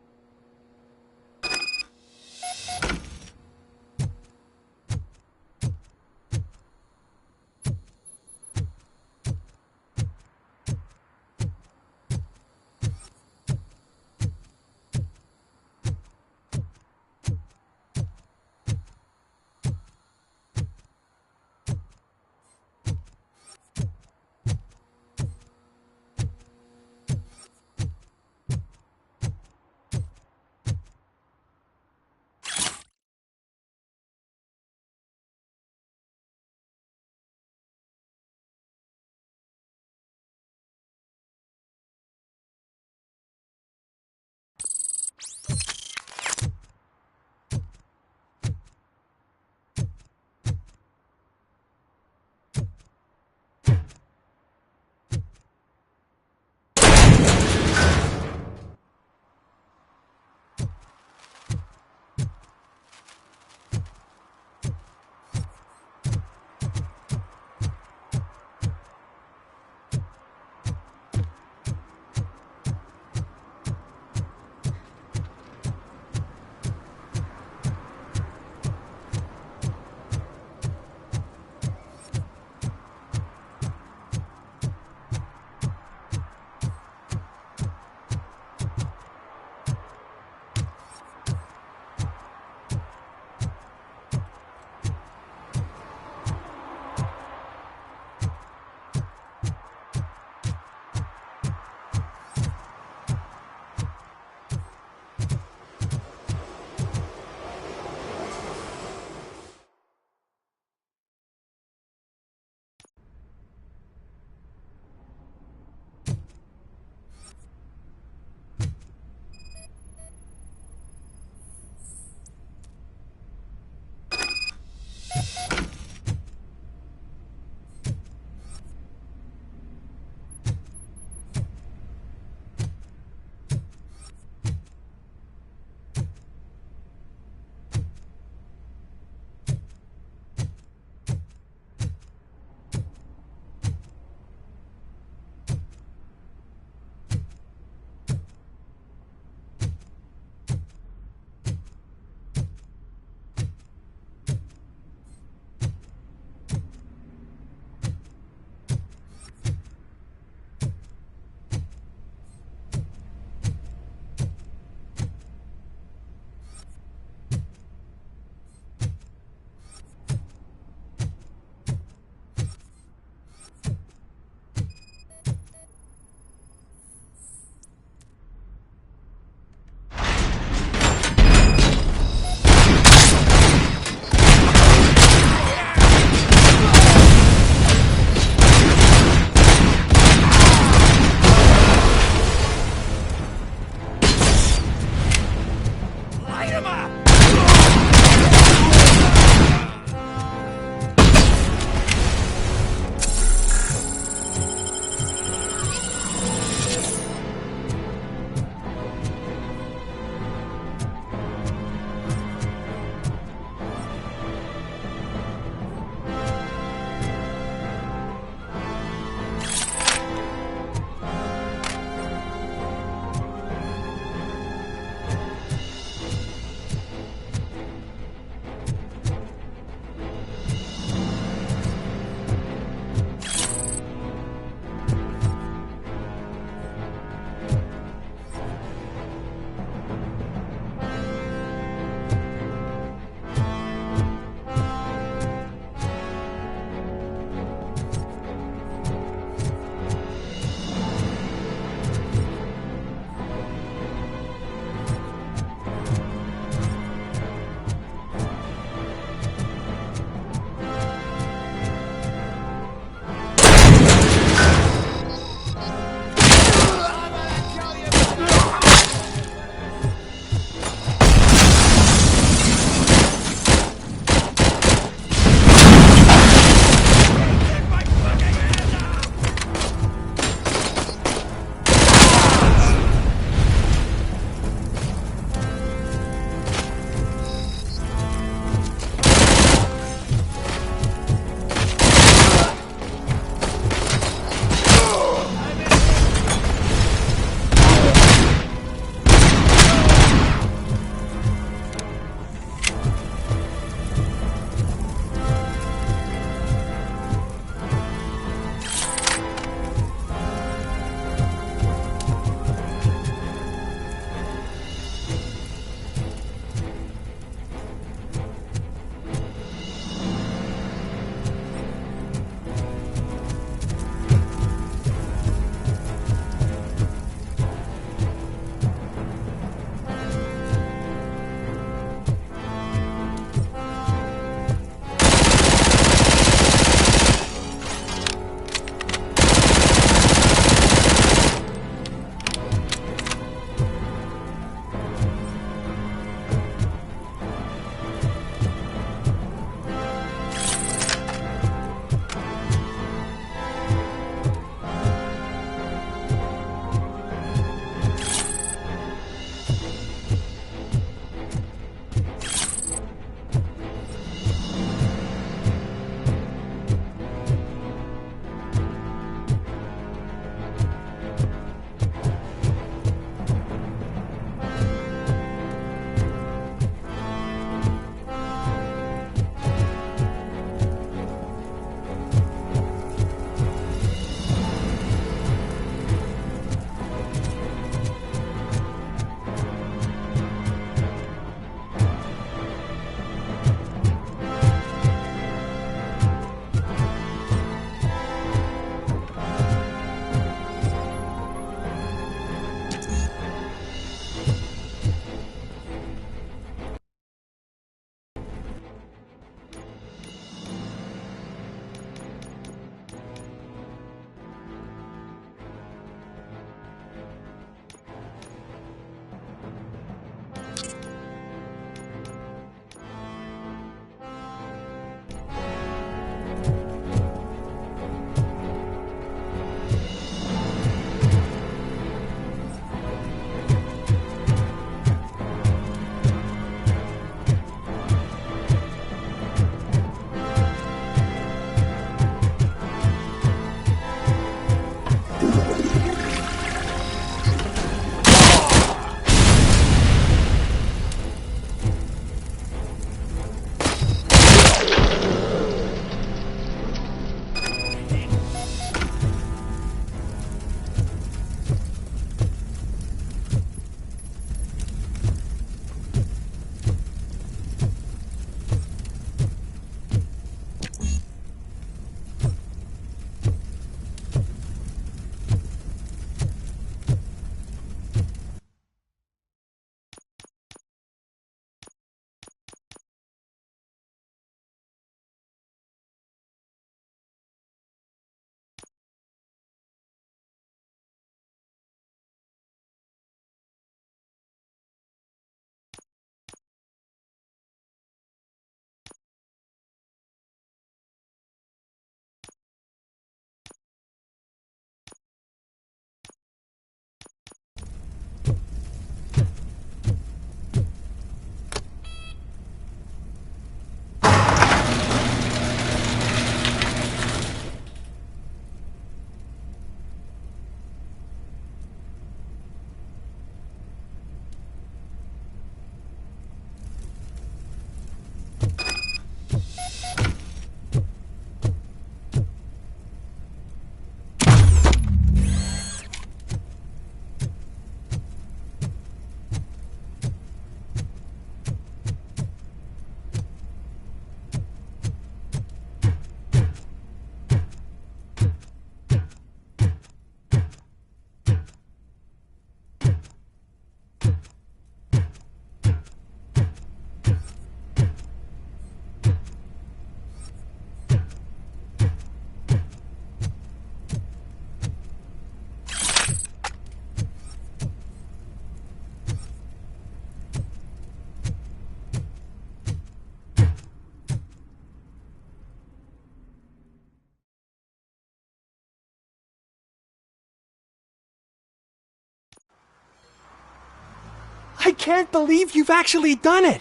A: I can't believe you've actually done it!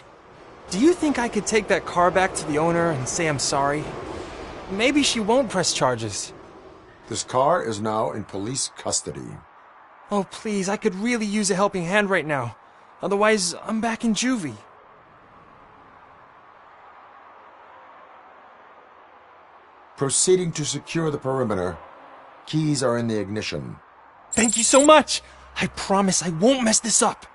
A: Do you think I could take that car back to the owner and say I'm sorry? Maybe she won't press charges.
F: This car is now in police custody.
A: Oh, please, I could really use a helping hand right now. Otherwise, I'm back in juvie.
F: Proceeding to secure the perimeter. Keys are in the ignition.
A: Thank you so much! I promise I won't mess this up.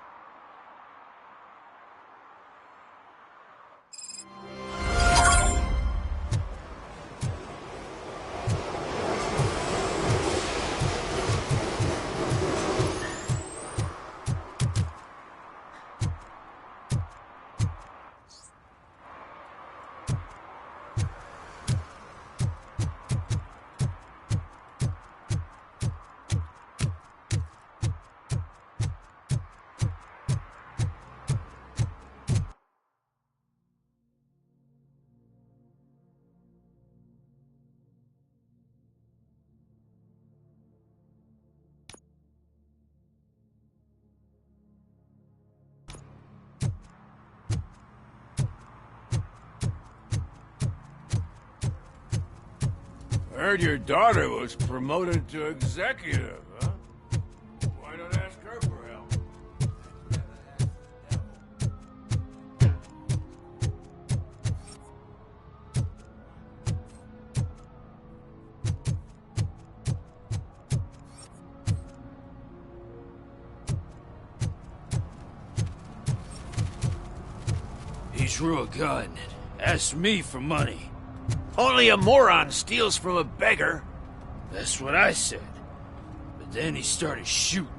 D: Heard your daughter was promoted to executive, huh? Why not ask her for help?
W: He drew a gun and asked me for money.
D: Only a moron steals from a beggar.
W: That's what I said. But then he started shooting.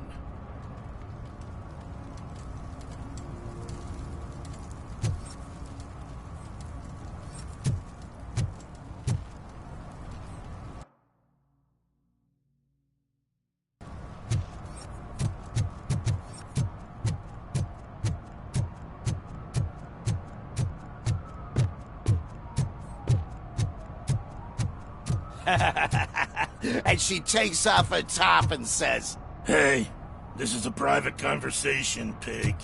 D: And she takes off her top and says,
B: "Hey, this is a private conversation, pig."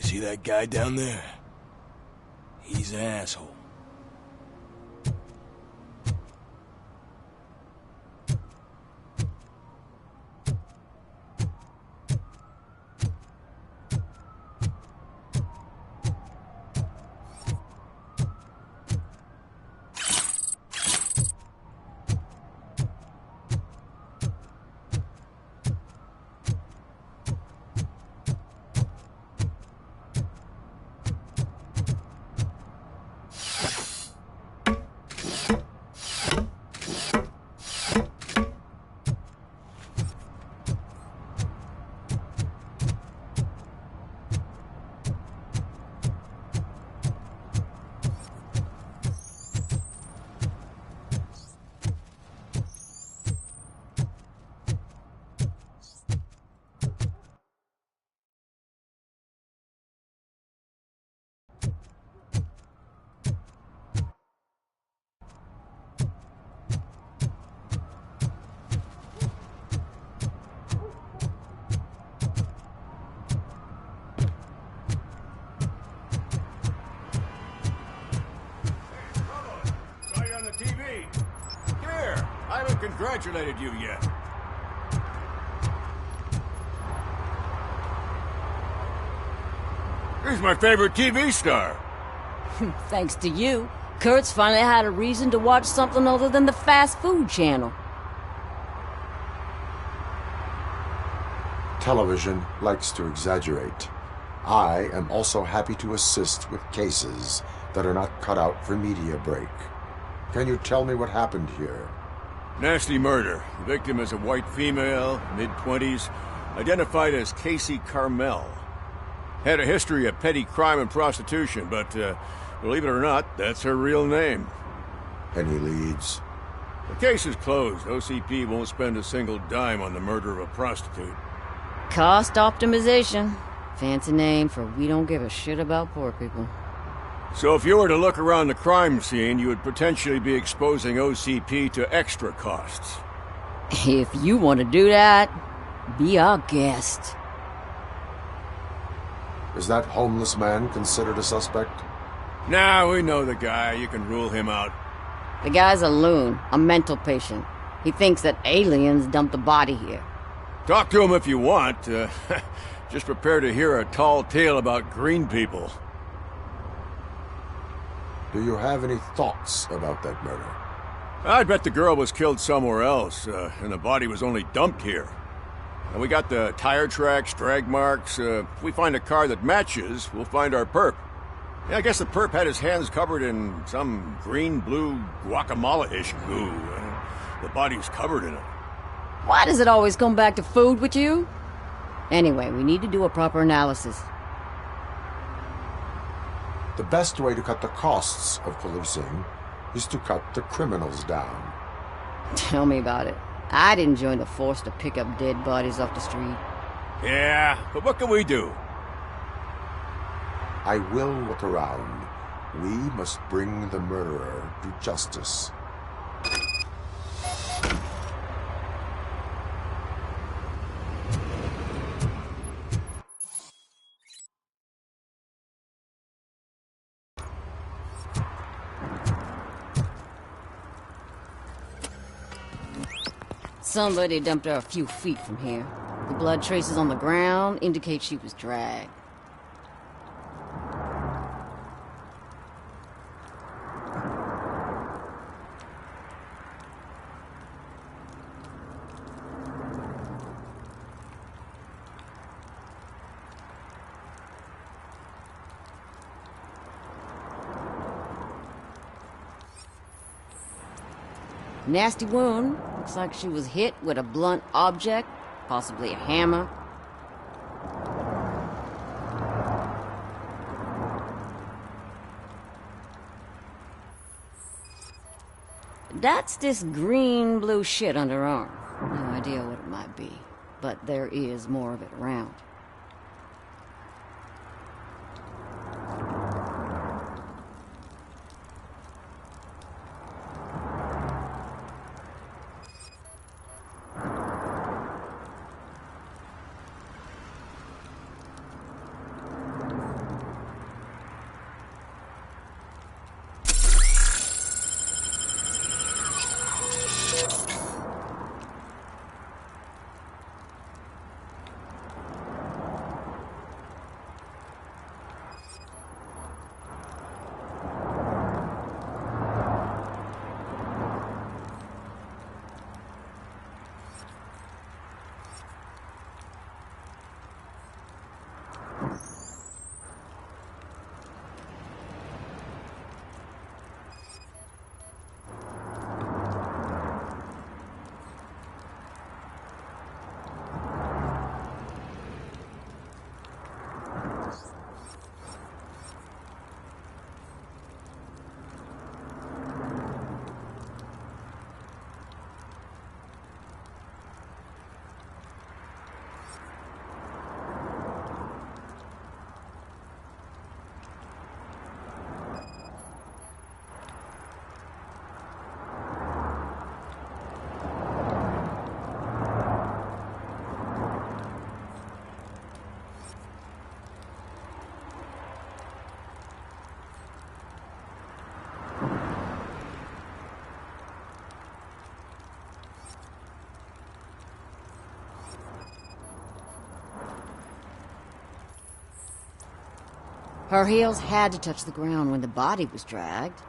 B: See that guy down there? He's an asshole.
D: I haven't congratulated you yet. Here's my favorite TV star.
N: Thanks to you, Kurt's finally had a reason to watch something other than the fast food channel.
F: Television likes to exaggerate. I am also happy to assist with cases that are not cut out for media break. Can you tell me what happened here?
D: Nasty murder. The victim is a white female, mid-20s, identified as Casey Carmel. Had a history of petty crime and prostitution, but believe it or not, that's her real name.
F: Any leads?
D: The case is closed. OCP won't spend a single dime on the murder of a prostitute.
R: Cost optimization. Fancy name for we don't give a shit about poor people.
D: So if you were to look around the crime scene, you would potentially be exposing OCP to extra costs.
R: If you want to do that, be our guest.
F: Is that homeless man considered a suspect?
D: Nah, we know the guy. You can rule him out.
R: The guy's a loon, a mental patient. He thinks that aliens dumped a body here.
D: Talk to him if you want. Just prepare to hear a tall tale about green people.
F: Do you have any thoughts about that murder?
D: I'd bet the girl was killed somewhere else, and the body was only dumped here. And we got the tire tracks, drag marks. If we find a car that matches, we'll find our perp. Yeah, I guess the perp had his hands covered in some green-blue guacamole-ish goo. The body's covered in it.
R: Why does it always come back to food with you? Anyway, we need to do a proper analysis.
F: The best way to cut the costs of policing is to cut the criminals down.
R: Tell me about it. I didn't join the force to pick up dead bodies off the street.
D: Yeah, but what can we do?
F: I will look around. We must bring the murderer to justice.
R: Somebody dumped her a few feet from here. The blood traces on the ground indicate she was dragged. Nasty wound. Looks like she was hit with a blunt object, possibly a hammer. That's this green-blue shit under her arm. No idea what it might be, but there is more of it around. Her heels had to touch the ground when the body was dragged.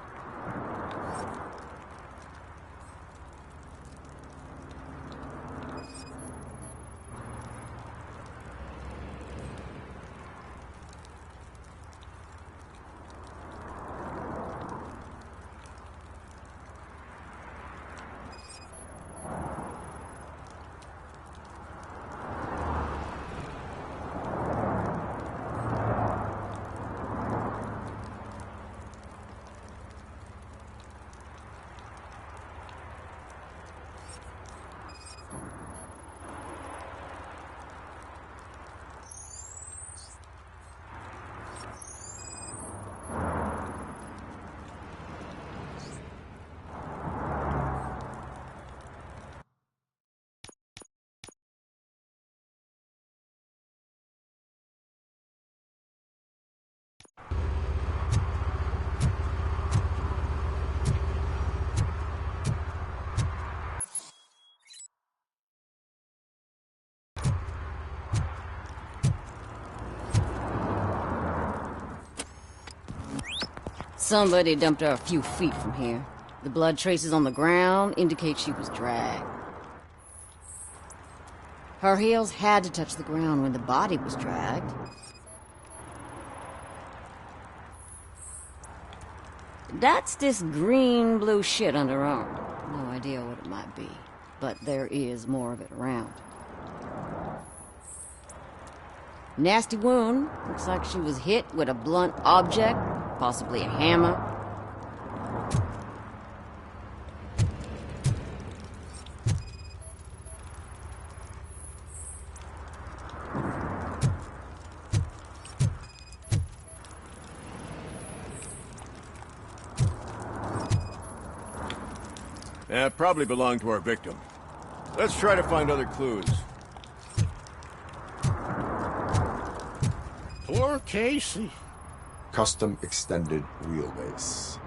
R: Somebody dumped her a few feet from here. The blood traces on the ground indicate she was dragged. Her heels had to touch the ground when the body was dragged. That's this green-blue shit under her arm. No idea what it might be, but there is more of it around. Nasty wound. Looks like she was hit with a blunt object, possibly a hammer.
D: That probably belonged to our victim. Let's try to find other clues.
J: Poor Casey.
F: Custom extended wheelbase.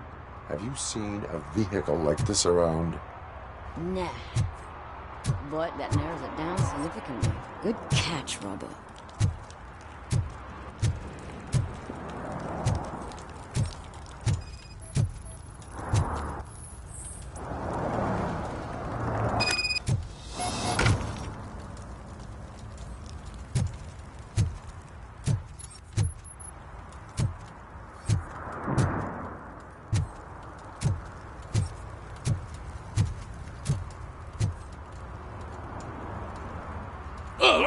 F: Have you seen a vehicle like this around?
R: Nah. But that narrows it down significantly. Good catch, Robbo.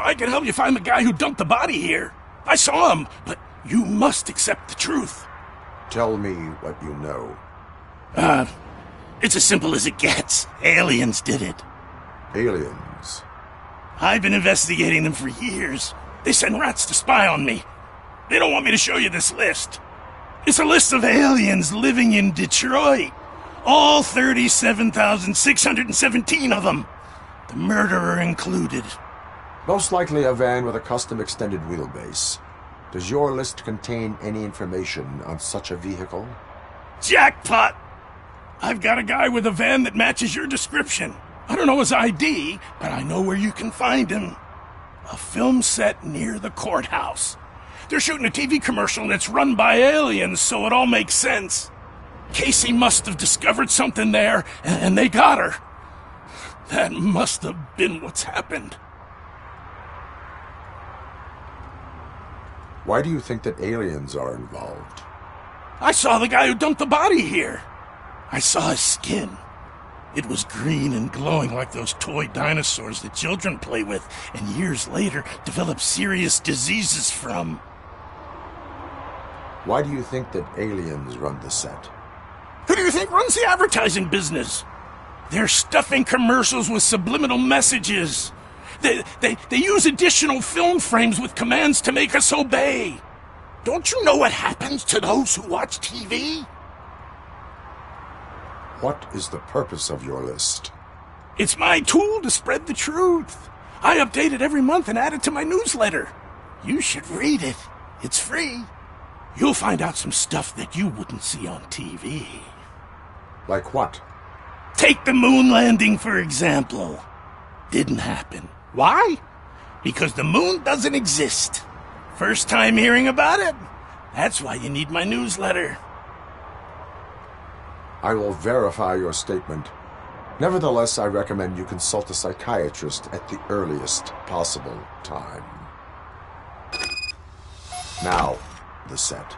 J: I can help you find the guy who dumped the body here. I saw him, but you must accept the truth.
F: Tell me what you know.
J: It's as simple as it gets. Aliens did it.
F: Aliens?
J: I've been investigating them for years. They send rats to spy on me. They don't want me to show you this list. It's a list of aliens living in Detroit. All 37,617 of them. The murderer included.
F: Most likely a van with a custom extended wheelbase. Does your list contain any information on such a vehicle?
J: Jackpot! I've got a guy with a van that matches your description. I don't know his ID, but I know where you can find him. A film set near the courthouse. They're shooting a TV commercial and it's run by aliens, so it all makes sense. Casey must have discovered something there, and they got her. That must have been what's happened.
F: Why do you think that aliens are involved?
J: I saw the guy who dumped the body here. I saw his skin. It was green and glowing like those toy dinosaurs that children play with and years later develop serious diseases from.
F: Why do you think that aliens run the set?
J: Who do you think runs the advertising business? They're stuffing commercials with subliminal messages. They use additional film frames with commands to make us obey. Don't you know what happens to those who watch TV?
F: What is the purpose of your list?
J: It's my tool to spread the truth. I update it every month and add it to my newsletter. You should read it. It's free. You'll find out some stuff that you wouldn't see on TV.
F: Like what?
J: Take the moon landing, for example. Didn't happen. Why? Because the moon doesn't exist. First time hearing about it? That's why you need my newsletter.
F: I will verify your statement. Nevertheless, I recommend you consult a psychiatrist at the earliest possible time. Now, the set.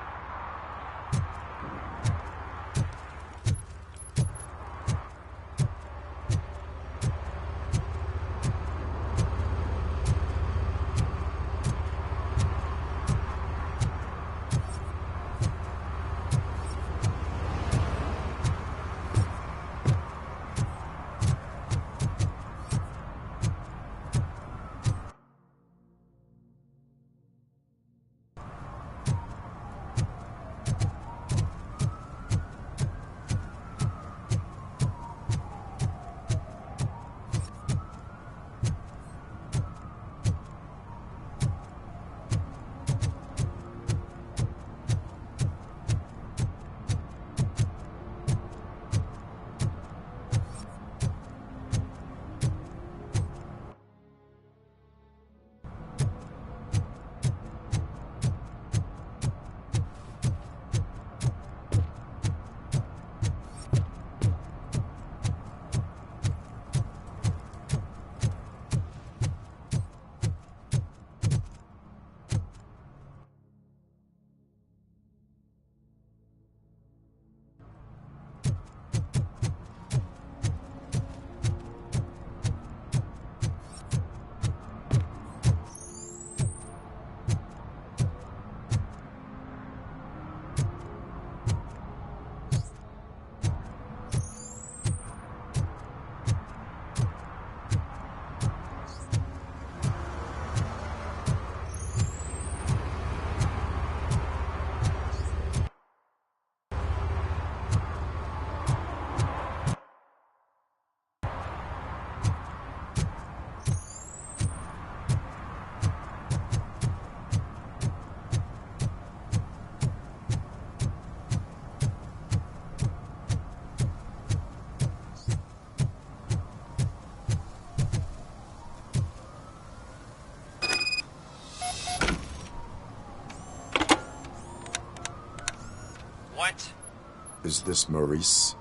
F: Is this Maurice?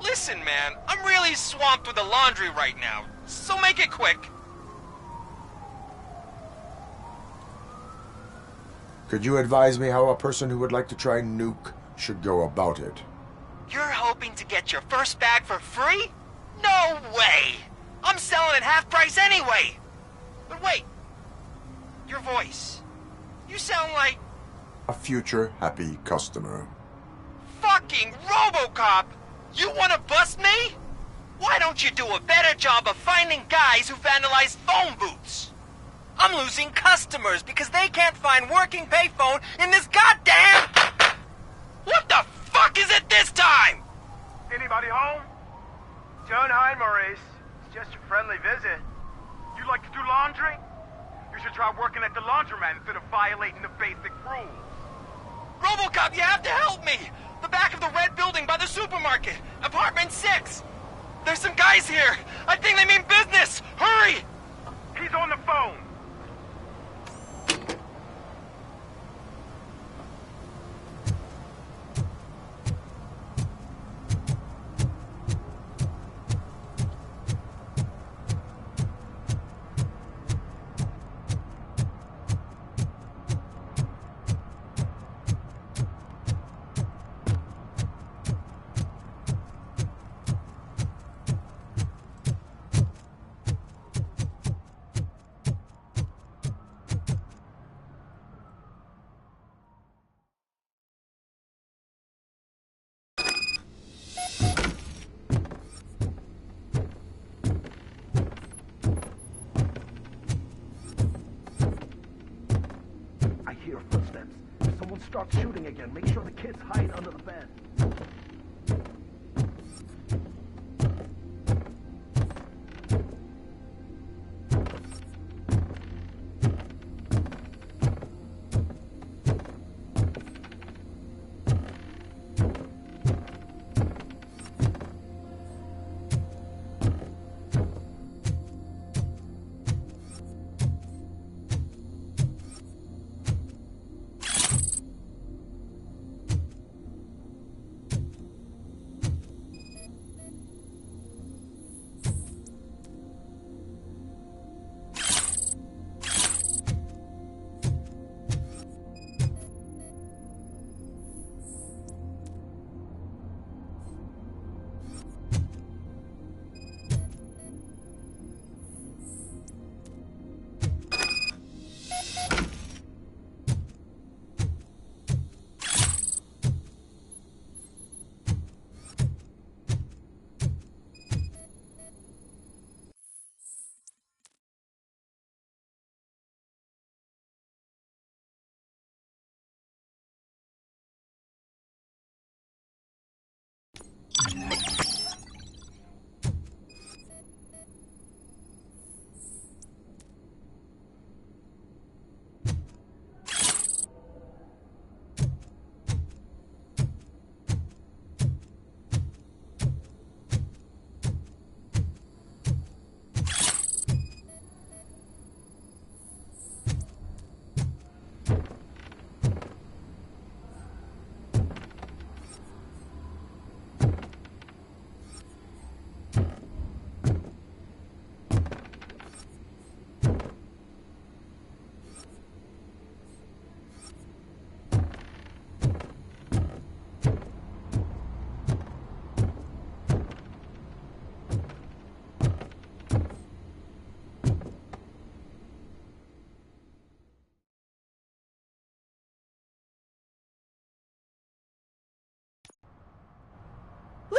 A: Listen, man, I'm really swamped with the laundry right now, so make it quick.
F: Could you advise me how a person who would like to try Nuke should go about it?
A: You're hoping to get your first bag for free? No way! I'm selling at half price anyway! But wait, your voice. You sound like...
F: A future happy customer.
A: Fucking RoboCop! You wanna bust me? Why don't you do a better job of finding guys who vandalize phone booths? I'm losing customers because they can't find working payphone in this goddamn... What the fuck is it this time?
I: Anybody home? Don't hide, Maurice. It's just a friendly visit. You like to do laundry? You should try working at the laundromat instead of violating the basic rules.
A: RoboCop, you have to help me! The back of the red building by the supermarket. Apartment 6. There's some guys here. I think they mean business. Hurry!
I: He's on the phone.
O: Start shooting again. Make sure the kids hide under the bed.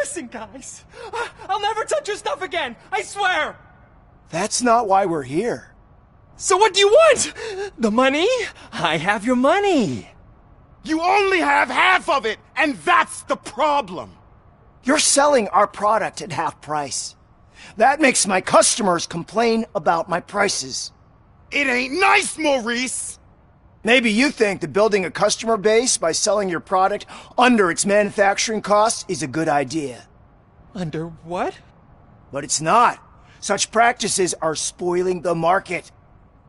A: Listen, guys. I'll never touch your stuff again. I swear.
K: That's not why we're here.
A: So what do you want? The money? I have your money.
S: You only have half of it, and that's the problem.
K: You're selling our product at half price. That makes my customers complain about my prices.
S: It ain't nice, Maurice!
K: Maybe you think that building a customer base by selling your product under its manufacturing costs is a good idea.
A: Under what?
K: But it's not. Such practices are spoiling the market.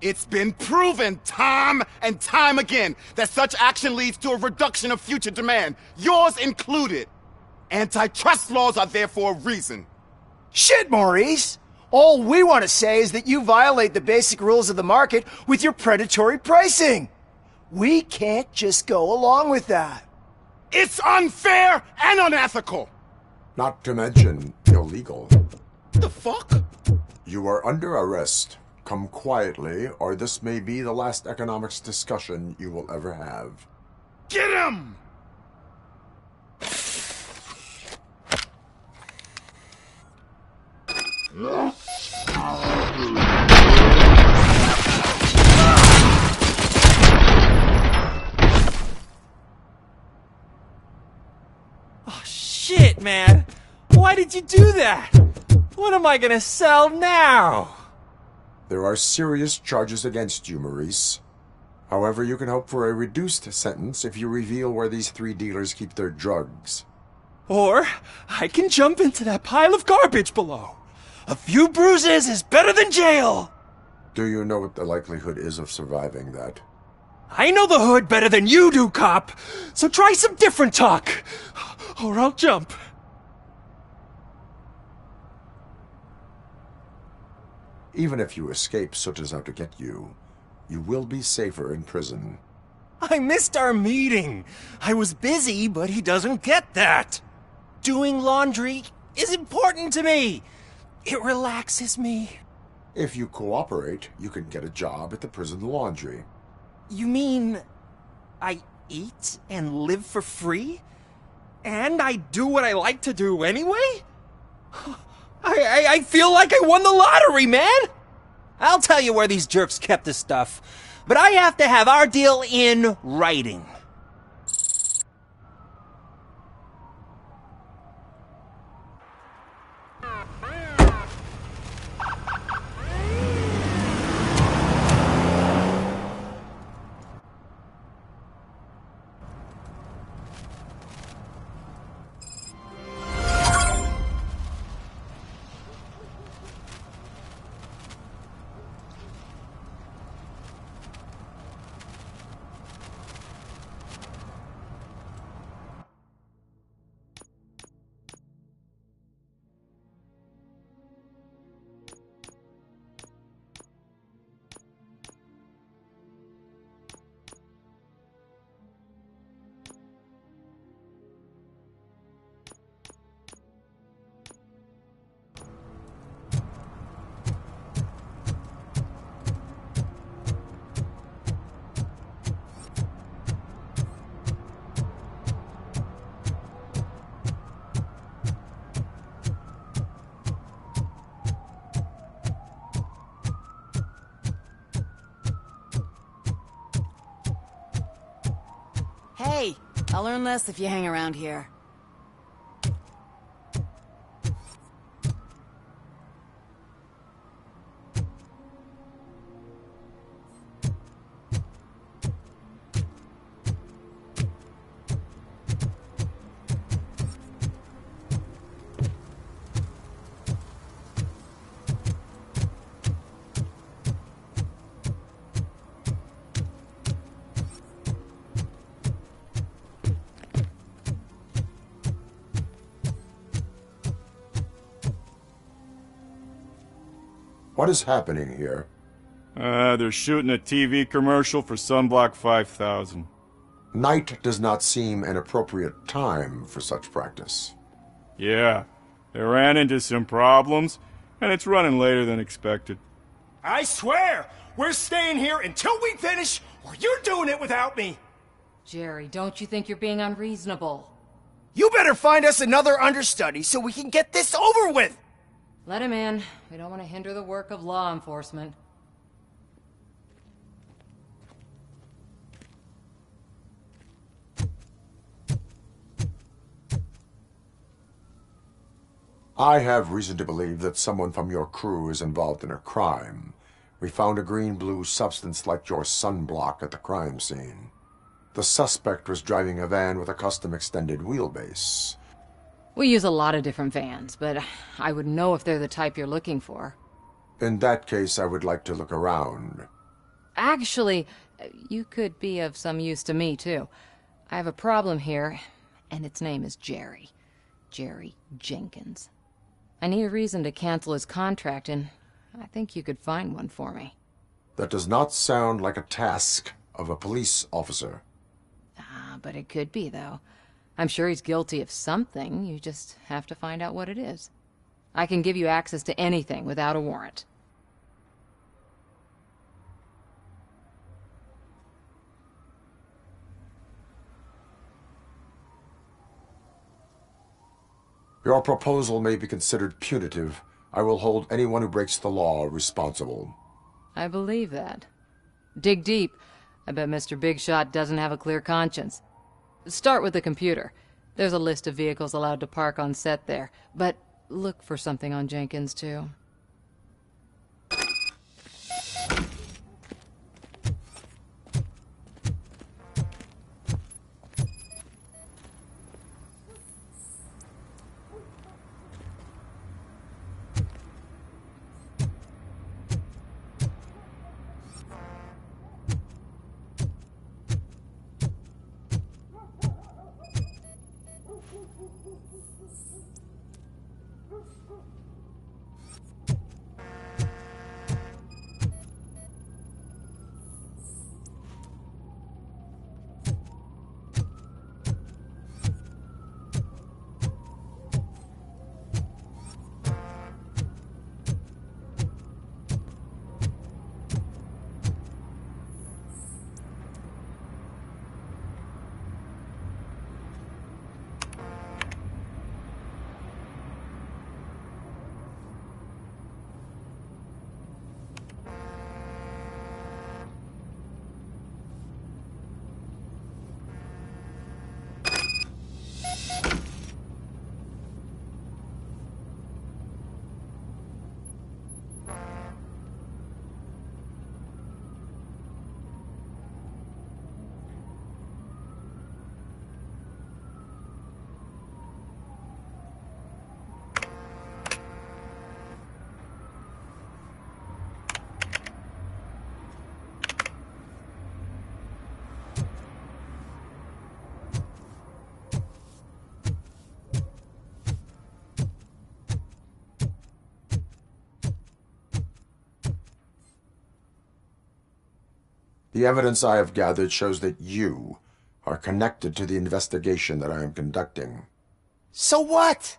S: It's been proven time and time again that such action leads to a reduction of future demand, yours included. Antitrust laws are there for a reason.
K: Shit, Maurice! All we want to say is that you violate the basic rules of the market with your predatory pricing. We can't just go along with that.
S: It's unfair and unethical.
F: Not to mention illegal.
S: The fuck?
F: You are under arrest. Come quietly, or this may be the last economics discussion you will ever have.
S: Get him!
A: Oh, shit, man. Why did you do that? What am I gonna sell now?
F: There are serious charges against you, Maurice. However, you can hope for a reduced sentence if you reveal where these 3 dealers keep their drugs.
A: Or I can jump into that pile of garbage below. A few bruises is better than jail.
F: Do you know what the likelihood is of surviving that?
A: I know the hood better than you do, cop. So try some different talk, or I'll jump.
F: Even if you escape Soot is out to get you, you will be safer in prison.
A: I missed our meeting. I was busy, but he doesn't get that. Doing laundry is important to me. It relaxes me.
F: If you cooperate, you can get a job at the prison laundry.
A: You mean I eat and live for free? And I do what I like to do anyway? I feel like I won the lottery, man! I'll tell you where these jerks kept the stuff, but I have to have our deal in writing.
H: Hey, I'll learn less if you hang around here.
F: What is happening here?
U: They're shooting a TV commercial for Sunblock 5000.
F: Night does not seem an appropriate time for such practice.
U: Yeah, they ran into some problems, and it's running later than expected.
K: I swear, we're staying here until we finish, or you're doing it without me.
V: Jerry, don't you think you're being unreasonable?
K: You better find us another understudy so we can get this over with.
V: Let him in. We don't want to hinder the work of law enforcement.
F: I have reason to believe that someone from your crew is involved in a crime. We found a green-blue substance like your sunblock at the crime scene. The suspect was driving a van with a custom extended wheelbase.
V: We use a lot of different vans, but I would know if they're the type you're looking for.
F: In that case, I would like to look around.
V: Actually, you could be of some use to me, too. I have a problem here, and its name is Jerry. Jerry Jenkins. I need a reason to cancel his contract, and I think you could find one for me.
F: That does not sound like a task of a police officer.
V: But it could be, though. I'm sure he's guilty of something. You just have to find out what it is. I can give you access to anything without a warrant.
F: Your proposal may be considered punitive. I will hold anyone who breaks the law responsible.
V: I believe that. Dig deep. I bet Mr. Big Shot doesn't have a clear conscience. Start with the computer. There's a list of vehicles allowed to park on set there, but look for something on Jenkins, too.
F: The evidence I have gathered shows that you are connected to the investigation that I am conducting.
K: So what?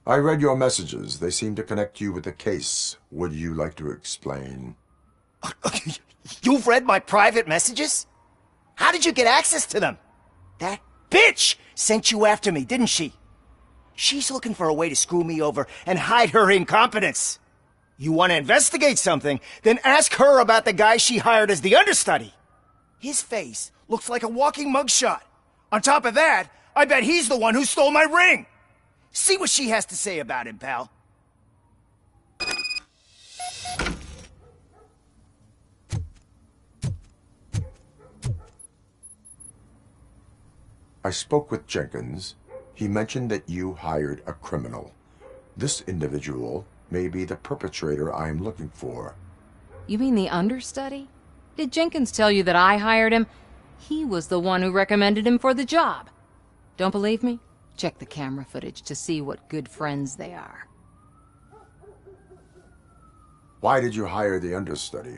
F: I read your messages. They seem to connect you with the case. Would you like to explain?
K: You've read my private messages? How did you get access to them? That bitch sent you after me, didn't she? She's looking for a way to screw me over and hide her incompetence. You want to investigate something, then ask her about the guy she hired as the understudy. His face looks like a walking mugshot. On top of that, I bet he's the one who stole my ring. See what she has to say about him, pal.
F: I spoke with Jenkins. He mentioned that you hired a criminal. This individual may be the perpetrator I am looking for.
V: You mean the understudy? Did Jenkins tell you that I hired him? He was the one who recommended him for the job. Don't believe me? Check the camera footage to see what good friends they are.
F: Why did you hire the understudy?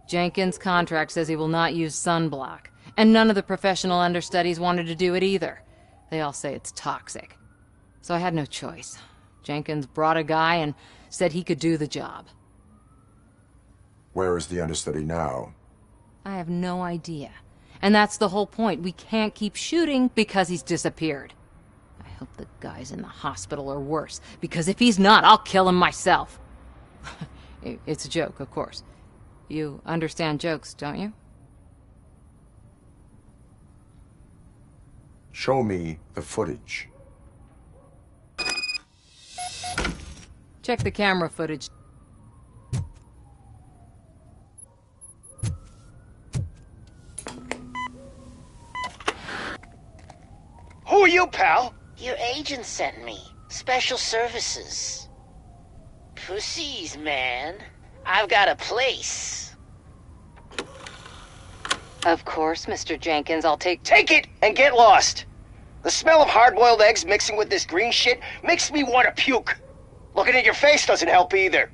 V: Jenkins' contract says he will not use sunblock, and none of the professional understudies wanted to do it either. They all say it's toxic. So I had no choice. Jenkins brought a guy and said he could do the job.
F: Where is the understudy now?
V: I have no idea. And that's the whole point. We can't keep shooting because he's disappeared. I hope the guy's in the hospital or worse, because if he's not, I'll kill him myself. It's a joke, of course. You understand jokes, don't you?
F: Show me the footage.
V: Check the camera footage.
K: Who are you, pal?
E: Your agent sent me. Special services. Pussies, man. I've got a place.
V: Of course, Mr. Jenkins, I'll take...
K: Take it and get lost! The smell of hard-boiled eggs mixing with this green shit makes me want to puke. Looking at your face doesn't help either.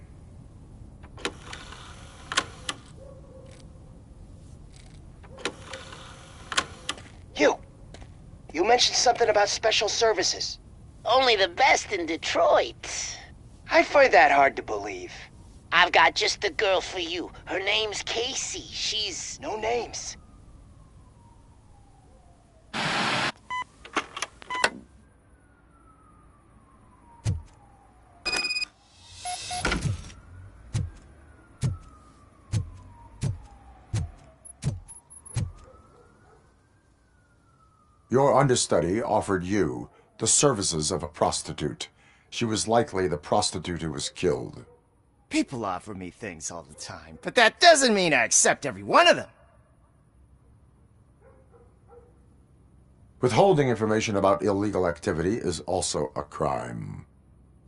K: You mentioned something about special services.
E: Only the best in Detroit.
K: I find that hard to believe.
E: I've got just the girl for you. Her name's Casey. She's...
K: No names.
F: Your understudy offered you the services of a prostitute. She was likely the prostitute who was killed.
K: People offer me things all the time, but that doesn't mean I accept every one of them.
F: Withholding information about illegal activity is also a crime.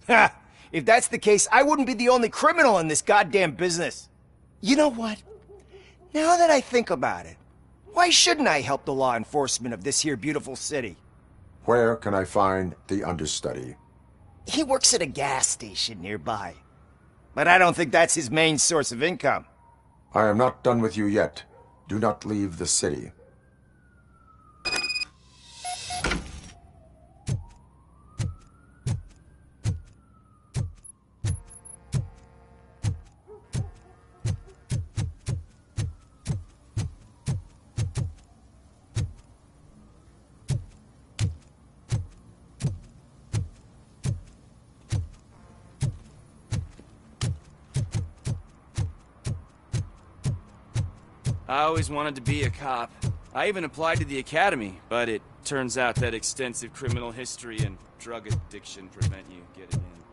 K: Ha! If that's the case, I wouldn't be the only criminal in this goddamn business. You know what? Now that I think about it, why shouldn't I help the law enforcement of this here beautiful city?
F: Where can I find the understudy?
K: He works at a gas station nearby. But I don't think that's his main source of income.
F: I am not done with you yet. Do not leave the city.
L: I always wanted to be a cop. I even applied to the academy, but it turns out that extensive criminal history and drug addiction prevent you getting in.